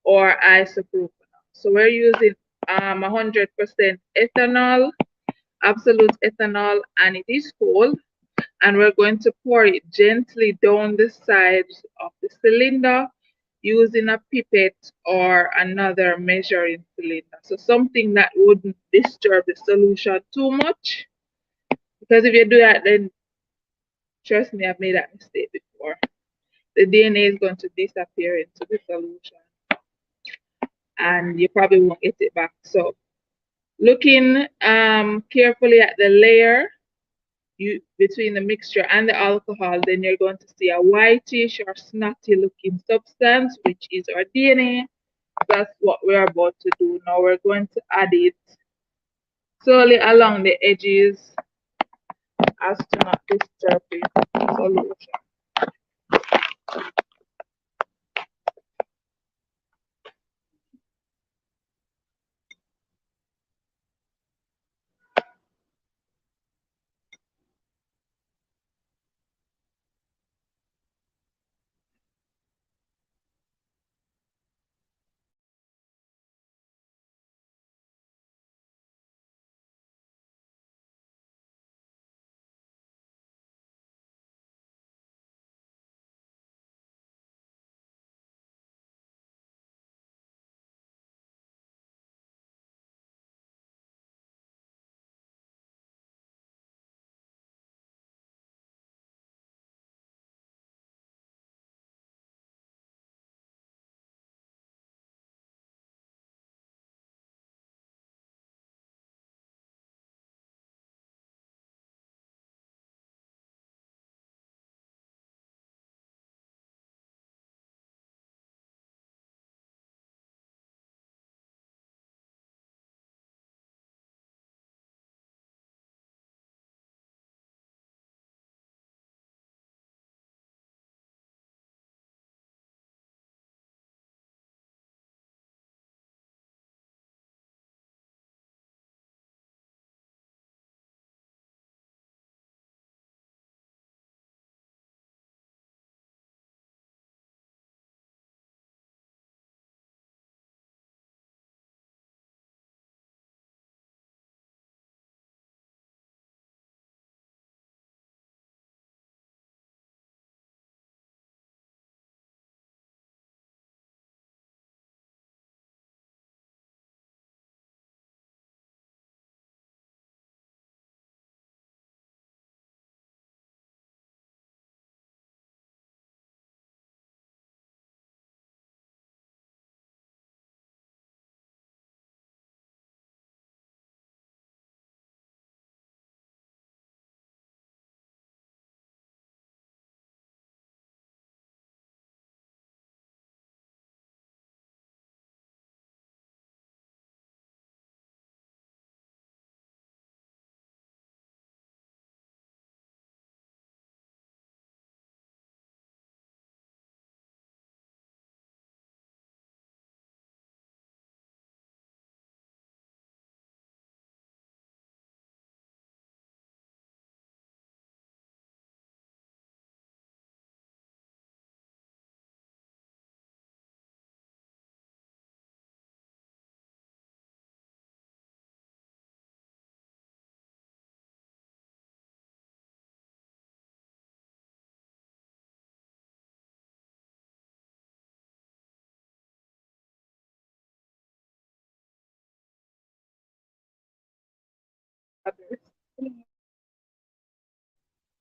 or isopropanol. So we're using 100% ethanol, absolute ethanol, and it is cold. And we're going to pour it gently down the sides of the cylinder using a pipette or another measuring cylinder. So something that wouldn't disturb the solution too much. Because if you do that, then trust me, I've made that mistake before. The DNA is going to disappear into the solution and you probably won't get it back. So looking carefully at the layer between the mixture and the alcohol, then you're going to see a whitish or snotty looking substance, which is our DNA. That's what we're about to do now. We're going to add it slowly along the edges as to not disturb the solution.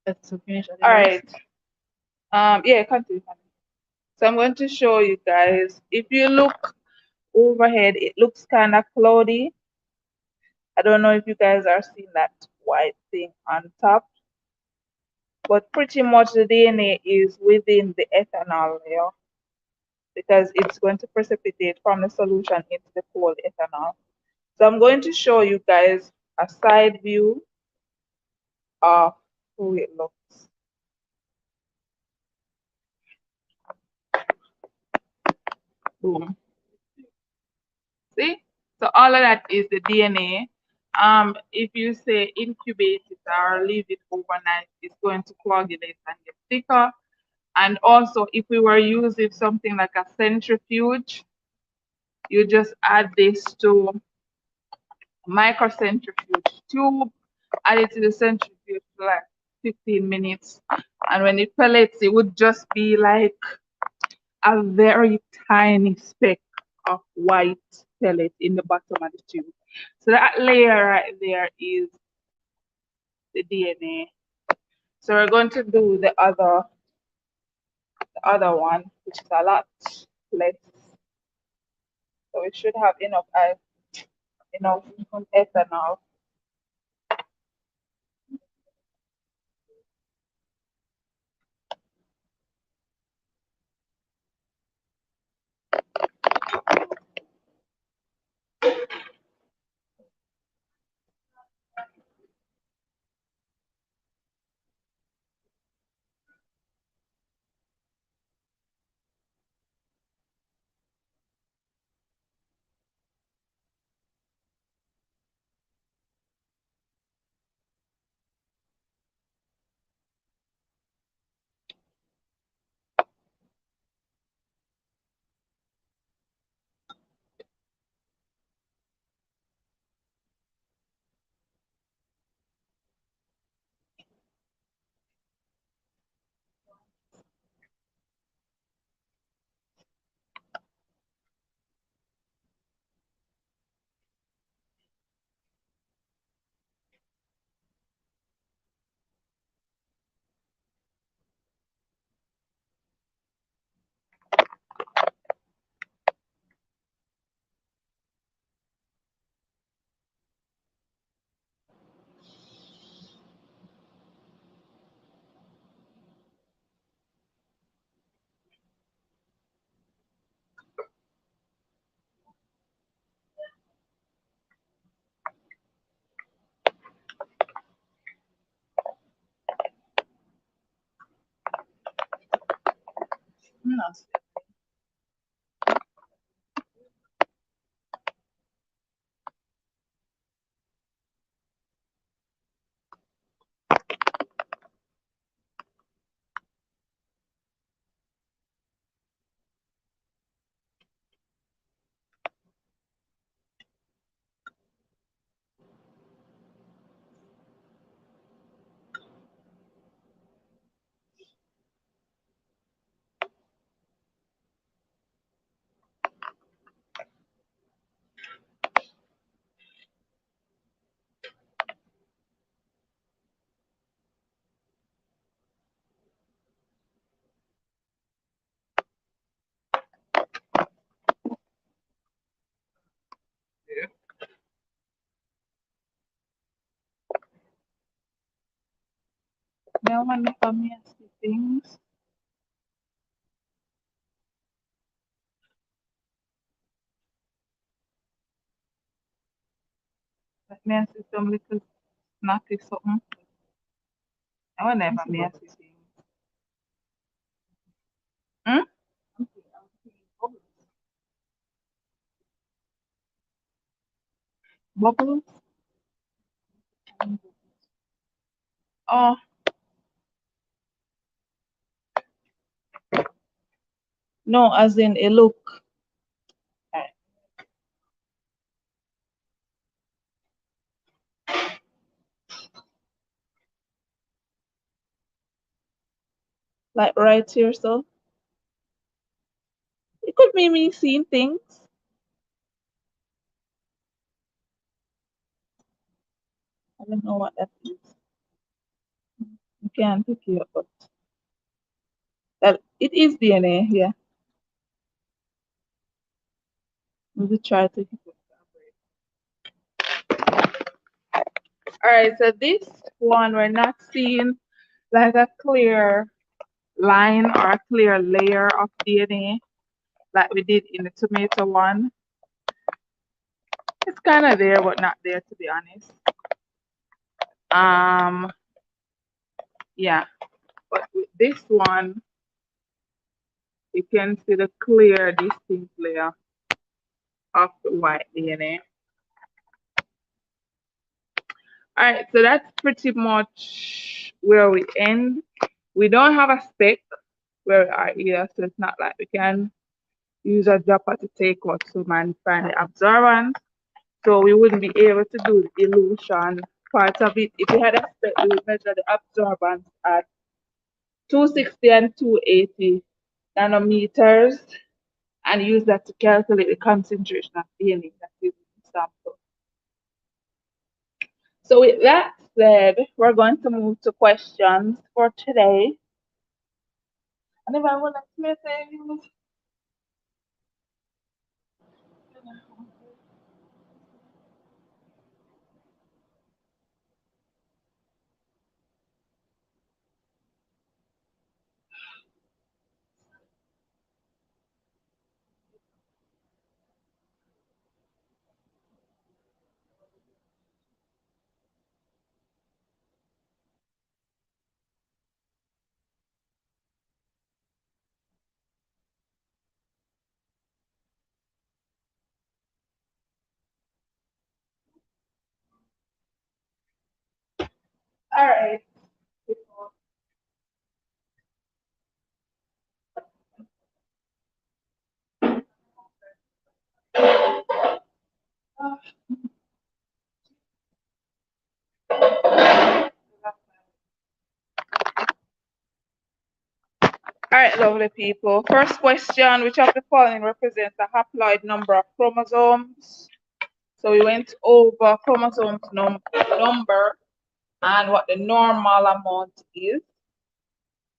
That's to finish. All right. Yeah, continue. So I'm going to show you guys. If you look overhead, it looks kind of cloudy. I don't know if you guys are seeing that white thing on top, but pretty much the DNA is within the ethanol layer. because it's going to precipitate from the solution into the cold ethanol. So I'm going to show you guys a side view of how it looks. Boom. See? So all of that is the DNA. If you say incubate it or leave it overnight, it's going to coagulate and get thicker. And also, if we were using something like a centrifuge, you just add this to a microcentrifuge tube, add it to the centrifuge for like 15 minutes. And when it pellets, it would just be like a very tiny speck of white pellet in the bottom of the tube. So that layer right there is the DNA. So we're going to do the other one, which is a lot less. So we should have enough ethanol. Yes. Now I want to come here and see things. Let me see some little snacky something. I want to have me see things. Hmm? Bubbles? Oh, no, as in a look. Like right here, so it could be me seeing things. I don't know what that is. You can't pick it up, but that it is DNA, yeah. Maybe try to pick it up. Alright, so this one we're not seeing like a clear line or a clear layer of DNA. like we did in the tomato one. It's kind of there, but not there, to be honest. Yeah, but with this one, you can see the clear, distinct layer of the white DNA. All right, so that's pretty much where we end. We don't have a spec where we are here, so it's not like we can use a dropper to take out some and find the absorbance. So we wouldn't be able to do the dilution part of it. If we had a spec, we would measure the absorbance at 260 and 280 nanometers and use that to calculate the concentration of DNA that is in the sample. So with that said, we're going to move to questions for today. And if I want to say all right. All right, lovely people. First question, which of the following represents a haploid number of chromosomes? So we went over chromosomes number and what the normal amount is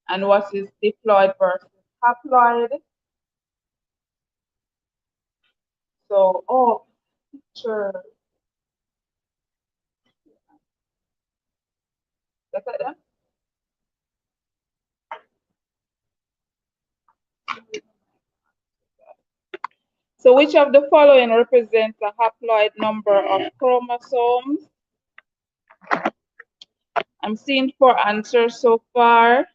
and what is diploid versus haploid. So, picture. Look at that. So which of the following represents a haploid number of chromosomes? I'm seeing 4 answers so far.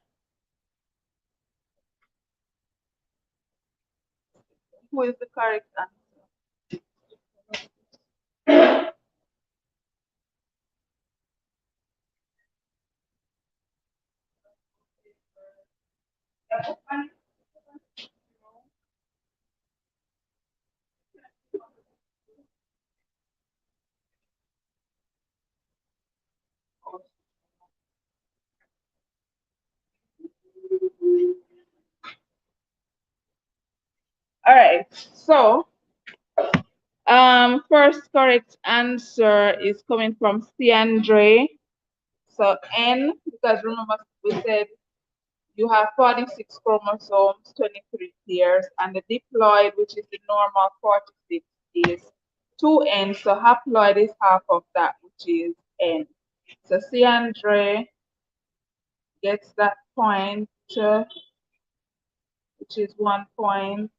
Who is the correct answer? All right, so first correct answer is coming from Ciandre. So N, because remember we said you have 46 chromosomes, 23 pairs, and the diploid, which is the normal 46, is 2N. So haploid is half of that, which is N. So Ciandre gets that point, which is 1 point.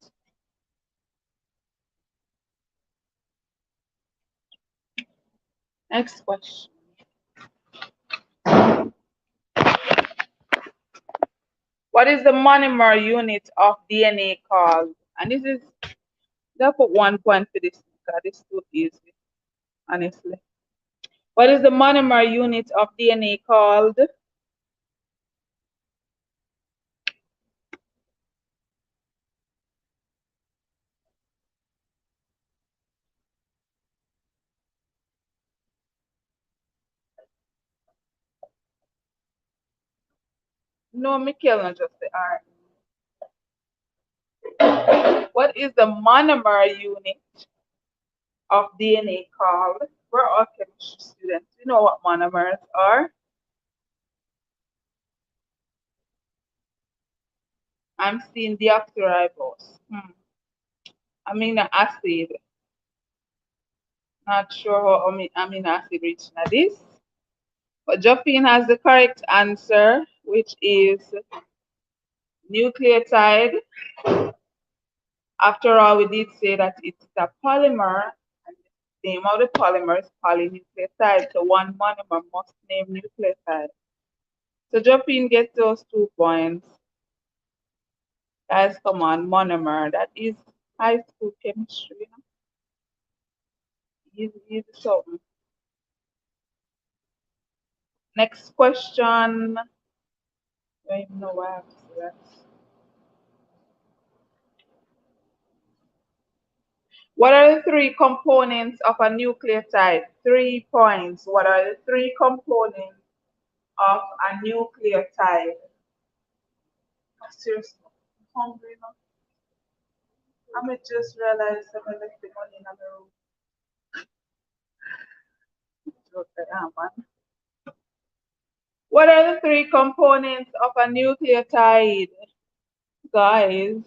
Next question. What is the monomer unit of DNA called? And this is, they'll put 1 point for this because it's too easy, honestly. What is the monomer unit of DNA called? No, Mikhail, not just the R. What is the monomer unit of DNA called? We're all chemistry students. You know what monomers are. I'm seeing deoxyribose. Amino acid. Not sure how amino acid reached now this. But Jophine has the correct answer, which is nucleotide. After all, we did say that it's a polymer, and the name of the polymer is polynucleotide. So one monomer must name nucleotide. So jump in, get those 2 points. Guys, come on, monomer. That is high school chemistry. You know? Easy something. Next question. I don't even know why I have to say that. What are the 3 components of a nucleotide? 3 points. What are the 3 components of a nucleotide? Seriously, I'm hungry now. I may just realize that I left the money in the room. What are the 3 components of a nucleotide, guys?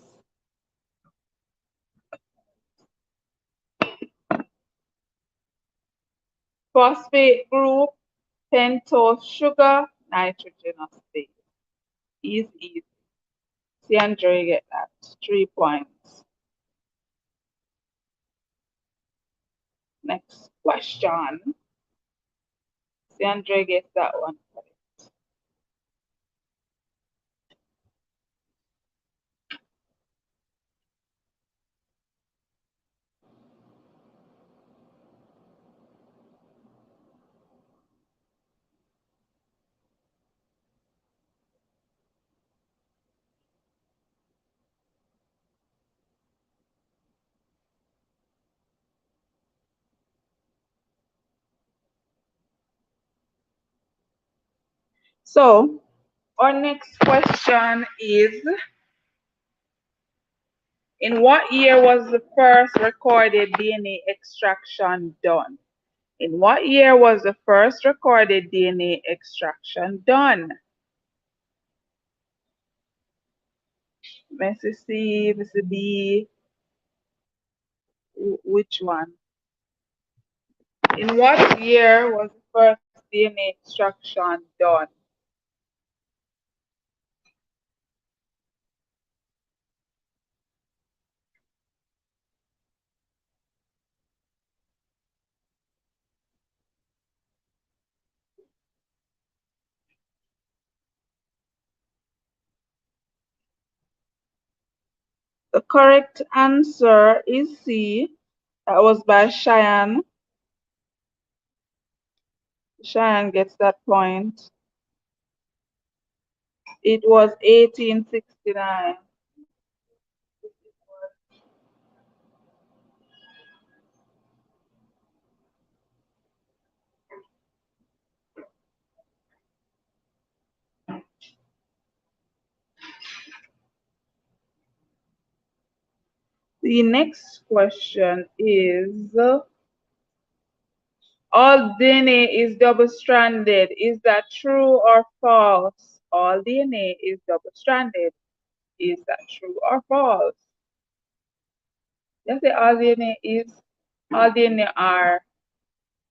Phosphate group, pentose sugar, nitrogenous base. Easy. See, Andre get that. 3 points. Next question. See, Andre gets that one. So, our next question is, in what year was the first recorded DNA extraction done? In what year was the first recorded DNA extraction done? Mrs. C, Mrs. B, which one? In what year was the first DNA extraction done? The correct answer is C. That was by Cheyenne. Cheyenne gets that point. It was 1869. The next question is, all DNA is double-stranded. Is that true or false? All DNA is double-stranded. Is that true or false? Yes, all DNA are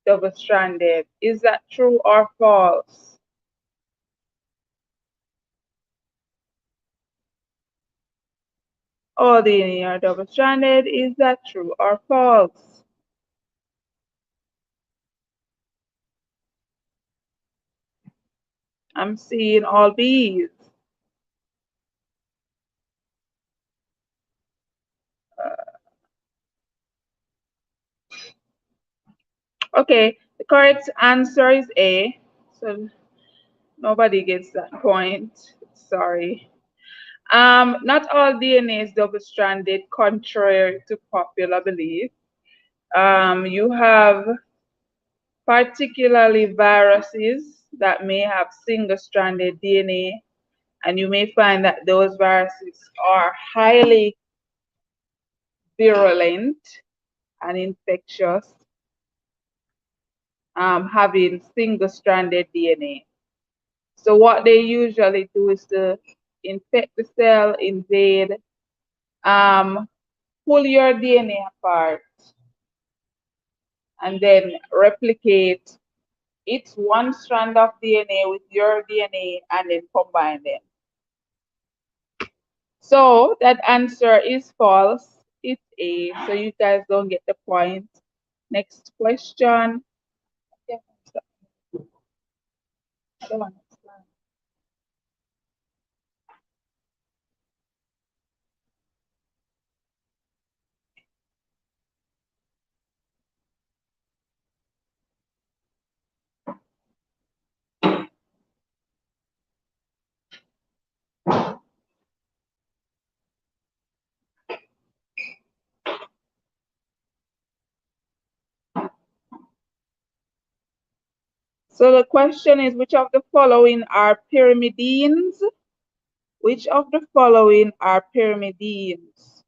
double-stranded. Is that true or false? All DNA are double-stranded. Is that true or false? I'm seeing all B's. Okay, the correct answer is A. So nobody gets that point. Sorry. Not all DNA is double-stranded, contrary to popular belief. You have particularly viruses that may have single-stranded DNA, and you may find that those viruses are highly virulent and infectious, having single-stranded DNA. So what they usually do is to infect the cell, invade, pull your DNA apart, and then replicate its one strand of DNA with your DNA and then combine them. So that answer is false. It's A, so you guys don't get the point. Next question. Yeah, I don't understand. So the question is, which of the following are pyrimidines? Which of the following are pyrimidines?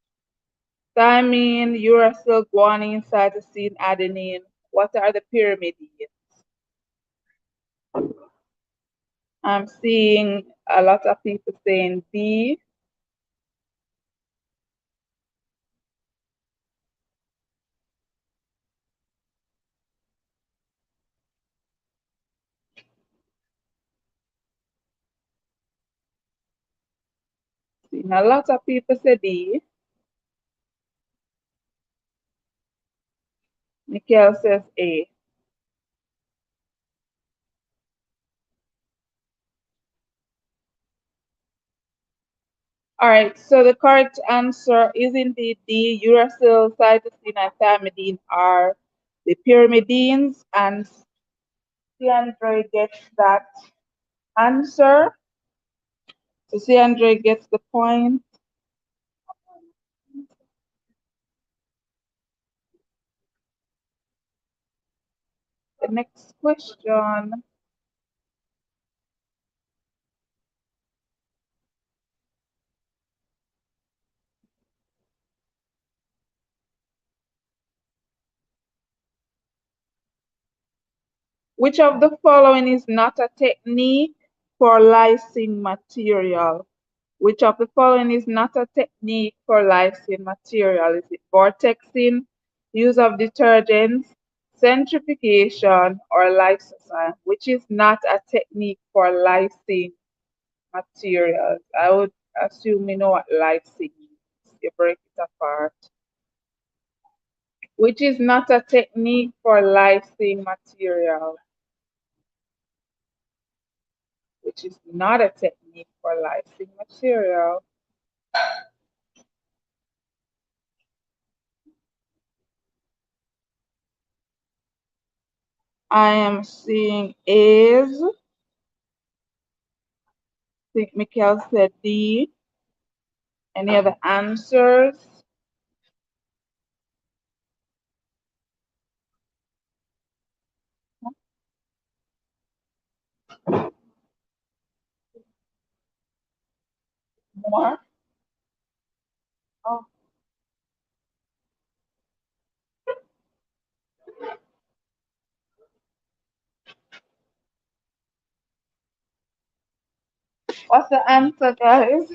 Thymine, uracil, guanine, cytosine, adenine. What are the pyrimidines? I'm seeing a lot of people saying B. Seeing a lot of people say D. Mikhail says A. All right, so the correct answer is indeed D. Uracil, cytosine, and thymidine are the pyrimidines, and Andre gets that answer. So Andre gets the point. The next question. Which of the following is not a technique for lysing material? Which of the following is not a technique for lysing material? Is it vortexing, use of detergents, centrifugation, or lysozyme? Which is not a technique for lysing materials? I would assume you know what lysing is. You break it apart. Which is not a technique for lysing material? Which is not a technique for lysing material? I am seeing is, I think Mikhail said D. Any other answers? More? Oh, what's the answer, guys?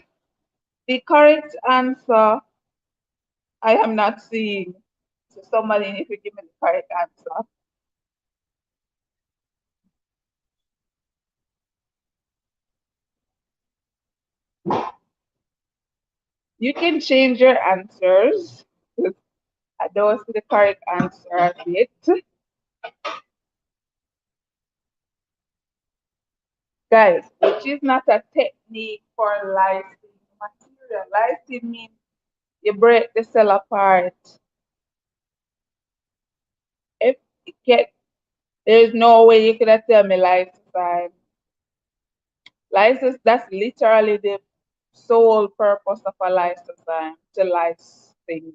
The correct answer, I am not seeing. So somebody need to give me the correct answer. You can change your answers. I don't see the correct answer as yet. Guys, which is not a technique for lysing material. Lysing means you break the cell apart. If you get, there's no way you could have tell me lysozyme. Lysis, that's literally the sole purpose of a lysozyme, to lyse things.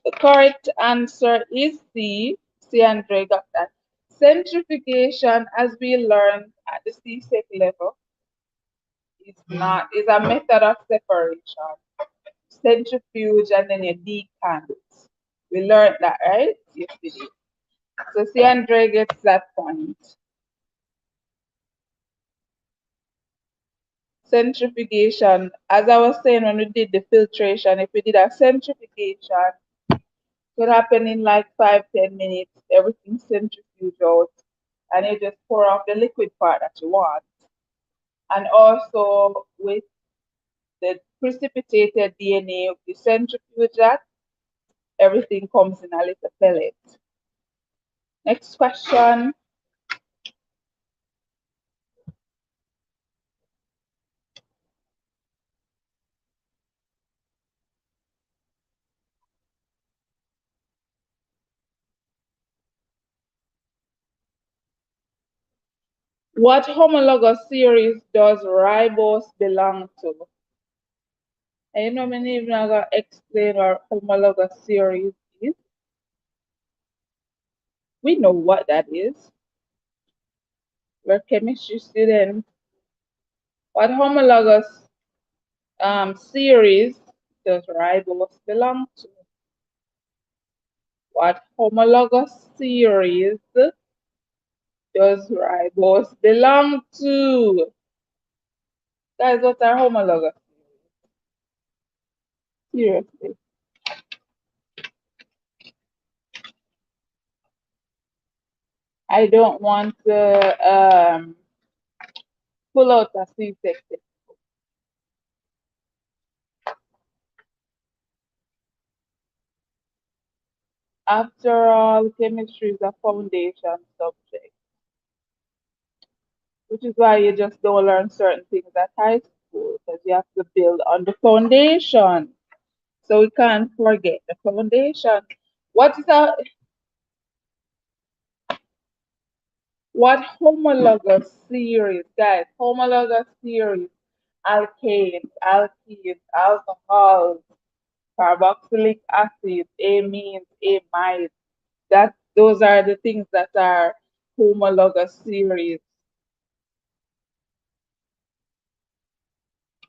The correct answer is C. C. Andre got that. Centrifugation, as we learned at the CSEC level, is a method of separation. Centrifuge and then you decant. We learned that, right? Yes, we did. So C. Andre gets that point. Centrifugation, as I was saying when we did the filtration, if we did a centrifugation, it could happen in like 5-10 minutes, everything centrifuge out, and you just pour off the liquid part that you want. And also with the precipitated DNA, we centrifuge that, everything comes in a little pellet. Next question. What homologous series does ribose belong to? And you know, I'm even gonna explain what homologous series is. We know what that is. We're chemistry students. What homologous series does ribose belong to? What homologous series does ribose belong to? Guys, what are homologous series? Seriously. I don't want to pull out a C-section. After all, chemistry is a foundation subject, which is why you just don't learn certain things at high school, because you have to build on the foundation. So we can't forget the foundation. What homologous series, guys? Homologous series: alkanes, alkenes, alcohols, carboxylic acid, amines, amides. Those are the things that are homologous series.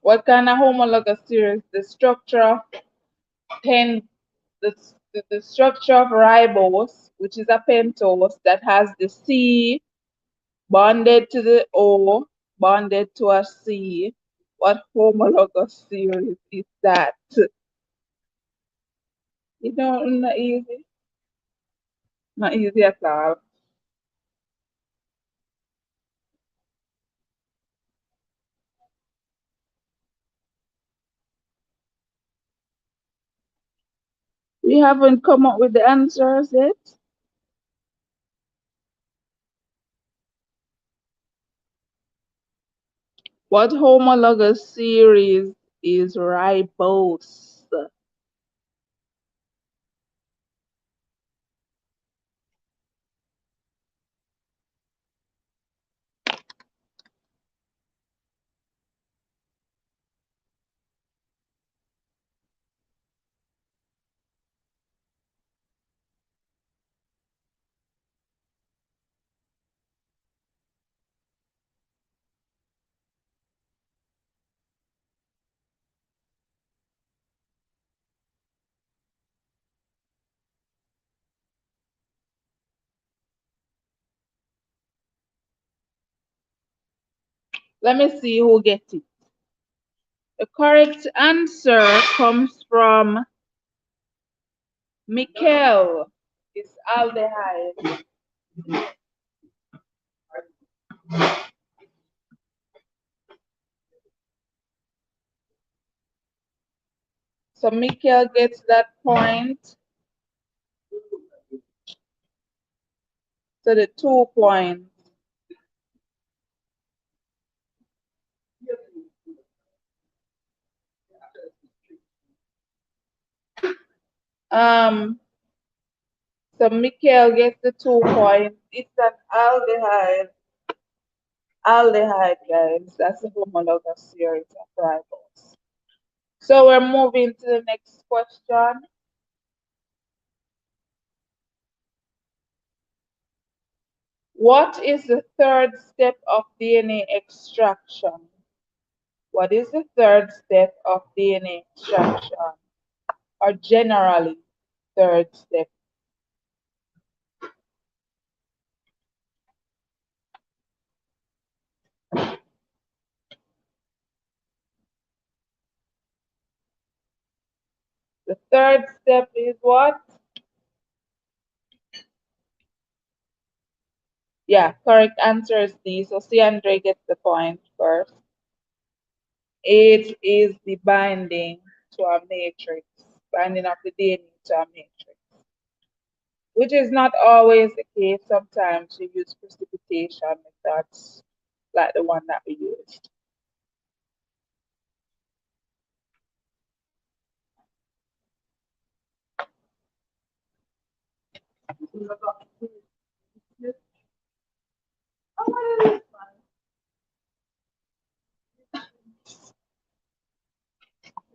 What kind of homologous series? The structure of the structure of ribose, which is a pentose that has the C bonded to the O, bonded to a C. What homologous series is that? You know, not easy. Not easy at all. We haven't come up with the answers yet. What homologous series is ribose? Let me see who gets it. The correct answer comes from Mikkel. It's aldehyde. So Mikkel gets that point. So the 2 points. So Mikkel gets the 2 points. It's an aldehyde. Aldehyde, guys. That's the homologous series of ribose. So we're moving to the next question. What is the third step of DNA extraction? What is the third step of DNA extraction? Or generally, third step? The third step is what? Yeah, correct answer is D. So C. Andre gets the point first. It is the binding to a matrix, binding of the DNA to a matrix, which is not always the case. Sometimes we use precipitation methods like the one that we used.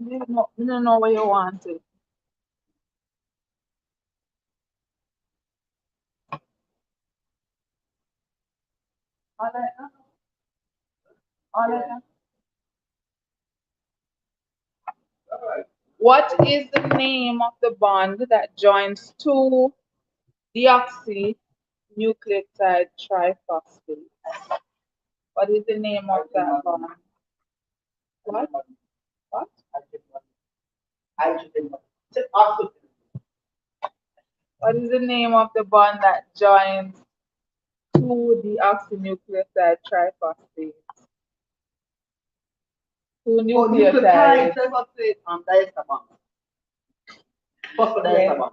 You don't know where you want it. What is the name of the bond that joins two deoxynucleotide triphosphates? What is the name of that bond? What? What? What is the name of the bond that joins two deoxynucleotide triphosphates? Two nucleotides.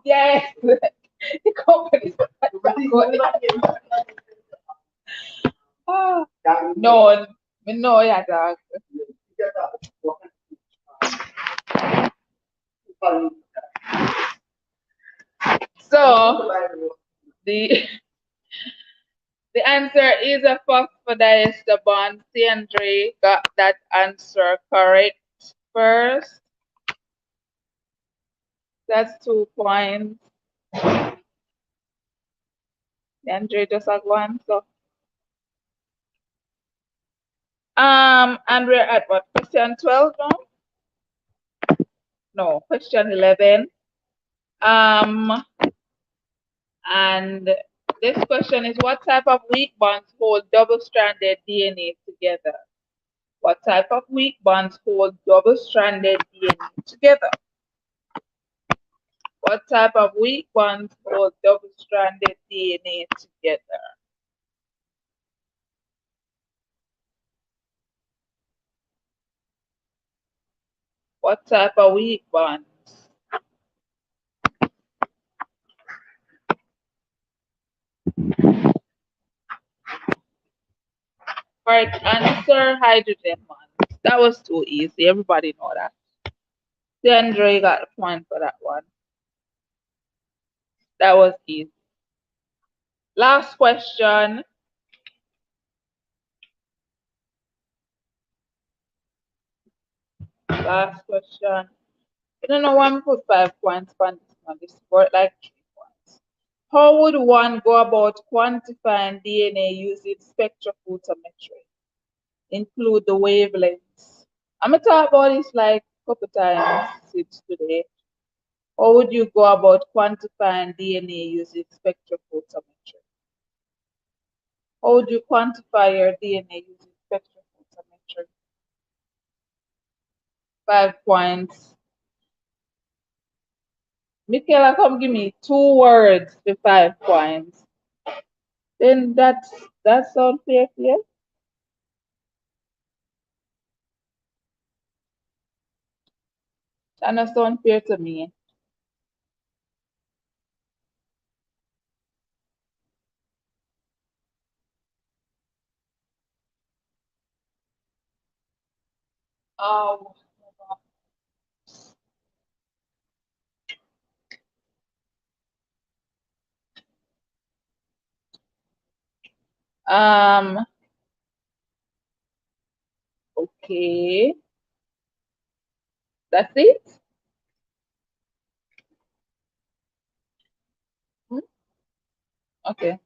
Yes. The company. No, no, yeah, dog. So the the answer is a phosphodiester bond. Andre got that answer correct first. That's 2 points. Andre just had one. So and we're at what, question 12 now? No, question 11. And this question is, what type of weak bonds hold double-stranded DNA together? What type of weak bonds hold double-stranded DNA together? What type of weak bonds hold double-stranded DNA together? What type of weak bonds? Correct answer, hydrogen bonds. That was too easy. Everybody know that. Andre got a point for that one. That was easy. Last question. Last question. I don't know why I put 5 points on this one. This worth like 3 points. How would one go about quantifying DNA using spectrophotometry? Include the wavelengths. I'm gonna talk about this like a couple times since today. How would you go about quantifying DNA using spectrophotometry? How would you quantify your DNA using spectrophotometry? 5 points. Michaela, come give me 2 words for 5 points. Then that sounds fair to you? That sound fair to me. Oh. Okay. That's it? Okay.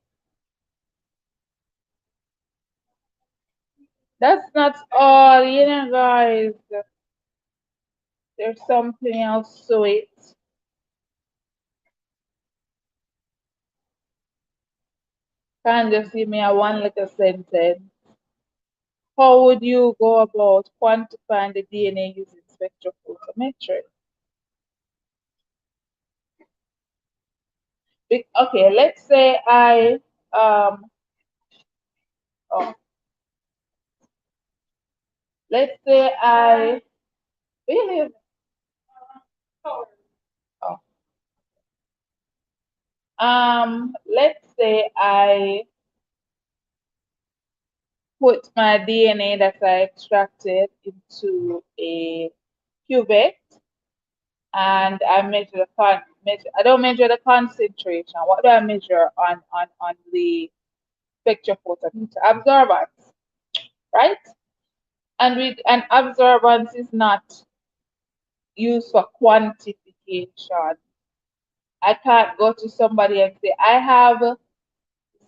That's not all, you know, guys. There's something else to it. Can't just give me a one little sentence. How would you go about quantifying the DNA using spectrophotometry? Okay, let's say I oh, let's say I really oh, let's say I put my DNA that I extracted into a cuvette and I measure I don't measure the concentration. What do I measure on the spectrophotometer? Absorbance, right? And absorbance is not used for quantification. I can't go to somebody and say I have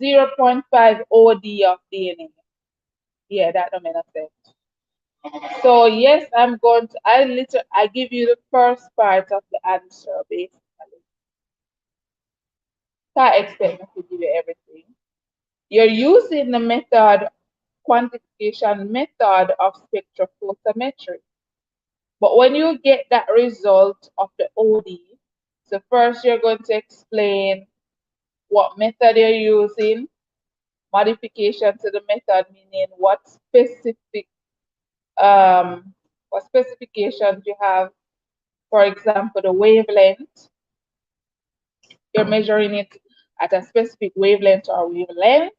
0.5 OD of DNA. Yeah, that don't make no sense. So yes, I give you the first part of the answer basically. Can't expect me to give you everything. You're using the quantification method of spectrophotometry. But when you get that result of the OD, so first you're going to explain what method you're using, modification to the method, meaning what specifications you have. For example, the wavelength, you're measuring it at a specific wavelength or wavelength.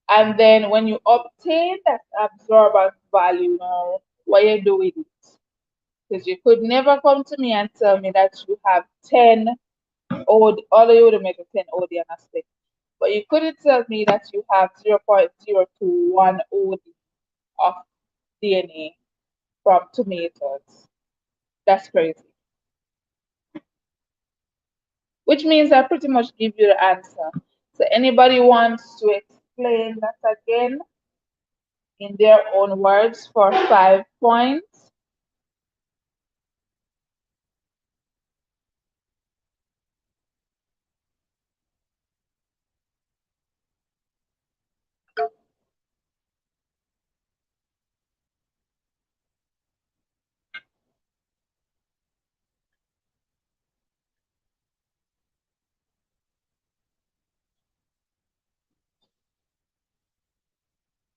And then when you obtain that absorbance value, now what you do with it? Because you could never come to me and tell me that you have 10 OD, although you would measure 10 OD on a stick. But you couldn't tell me that you have 0.021 OD of DNA from tomatoes. That's crazy. Which means I pretty much give you the answer. So anybody wants to explain that again in their own words for 5 points?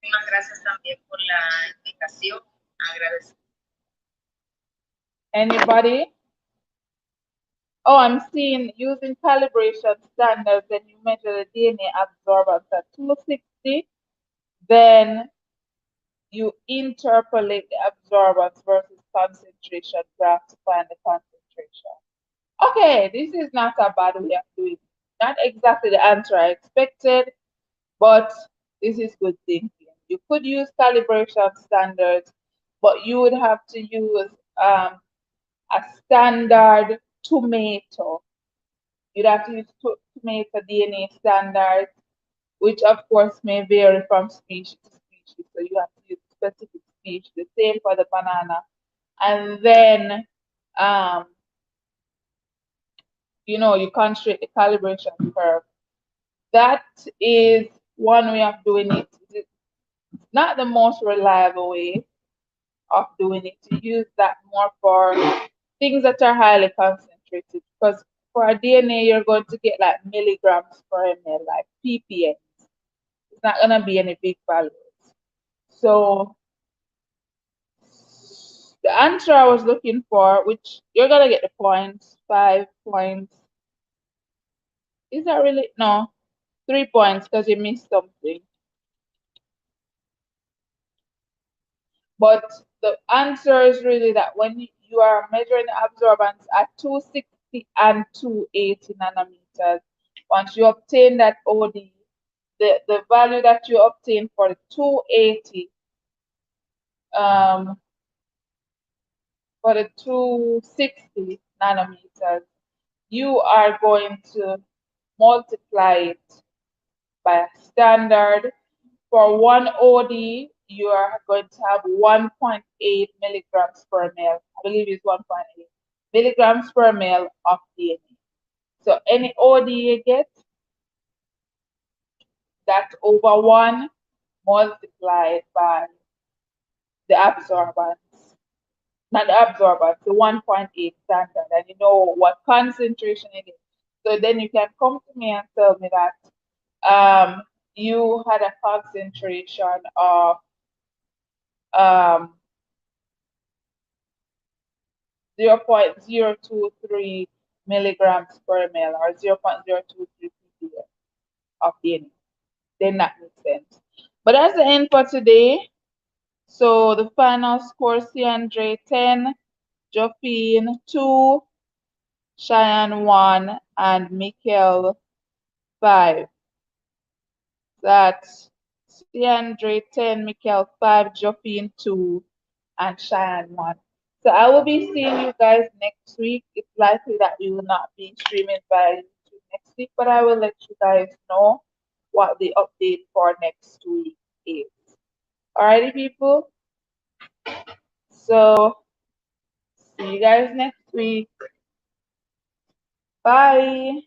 Muchísimas gracias también por la invitación. Agradezco. Anybody? Oh, I'm seeing using calibration standards, then you measure the DNA absorbance at 260, then you interpolate the absorbance versus concentration graph to find the concentration. Okay, this is not a bad way of doing it. Not exactly the answer I expected, but this is good thinking. You could use calibration standards, but you would have to use a standard tomato. You'd have to use tomato DNA standards, which of course may vary from species to species. So you have to use specific species. The same for the banana. And then, you construct the calibration curve. That is one way of doing it. It's not the most reliable way of doing it. To use that more for things that are highly concentrated. Because for a DNA, you're going to get like milligrams per ml, like ppm. It's not going to be any big values. So the answer I was looking for, which you're going to get the points, 5 points. Is that really? No, 3 points because you missed something. But the answer is really that when you are measuring absorbance at 260 and 280 nanometers, once you obtain that OD, the value that you obtain for the 280, for the 260 nanometers, you are going to multiply it by a standard. For one OD, you are going to have 1.8 milligrams per ml. I believe it's 1.8 milligrams per ml of DNA. So any OD you get, that over 1 multiplied by the absorbance. Not the absorbance, the 1.8 standard, and you know what concentration it is. So then you can come to me and tell me that you had a concentration of 0.023 milligrams per ml or 0.023 ppm of DNA. Then that makes sense. But that's the end for today. So the final score: Cyandrate 10, Jophine 2, Cheyenne 1, and Mikkel 5. That's Cyandrate 10, Mikkel 5, Jophine 2, and Cheyenne 1. So I will be seeing you guys next week. It's likely that we will not be streaming via YouTube next week, but I will let you guys know what the update for next week is. Alrighty, people. So see you guys next week. Bye.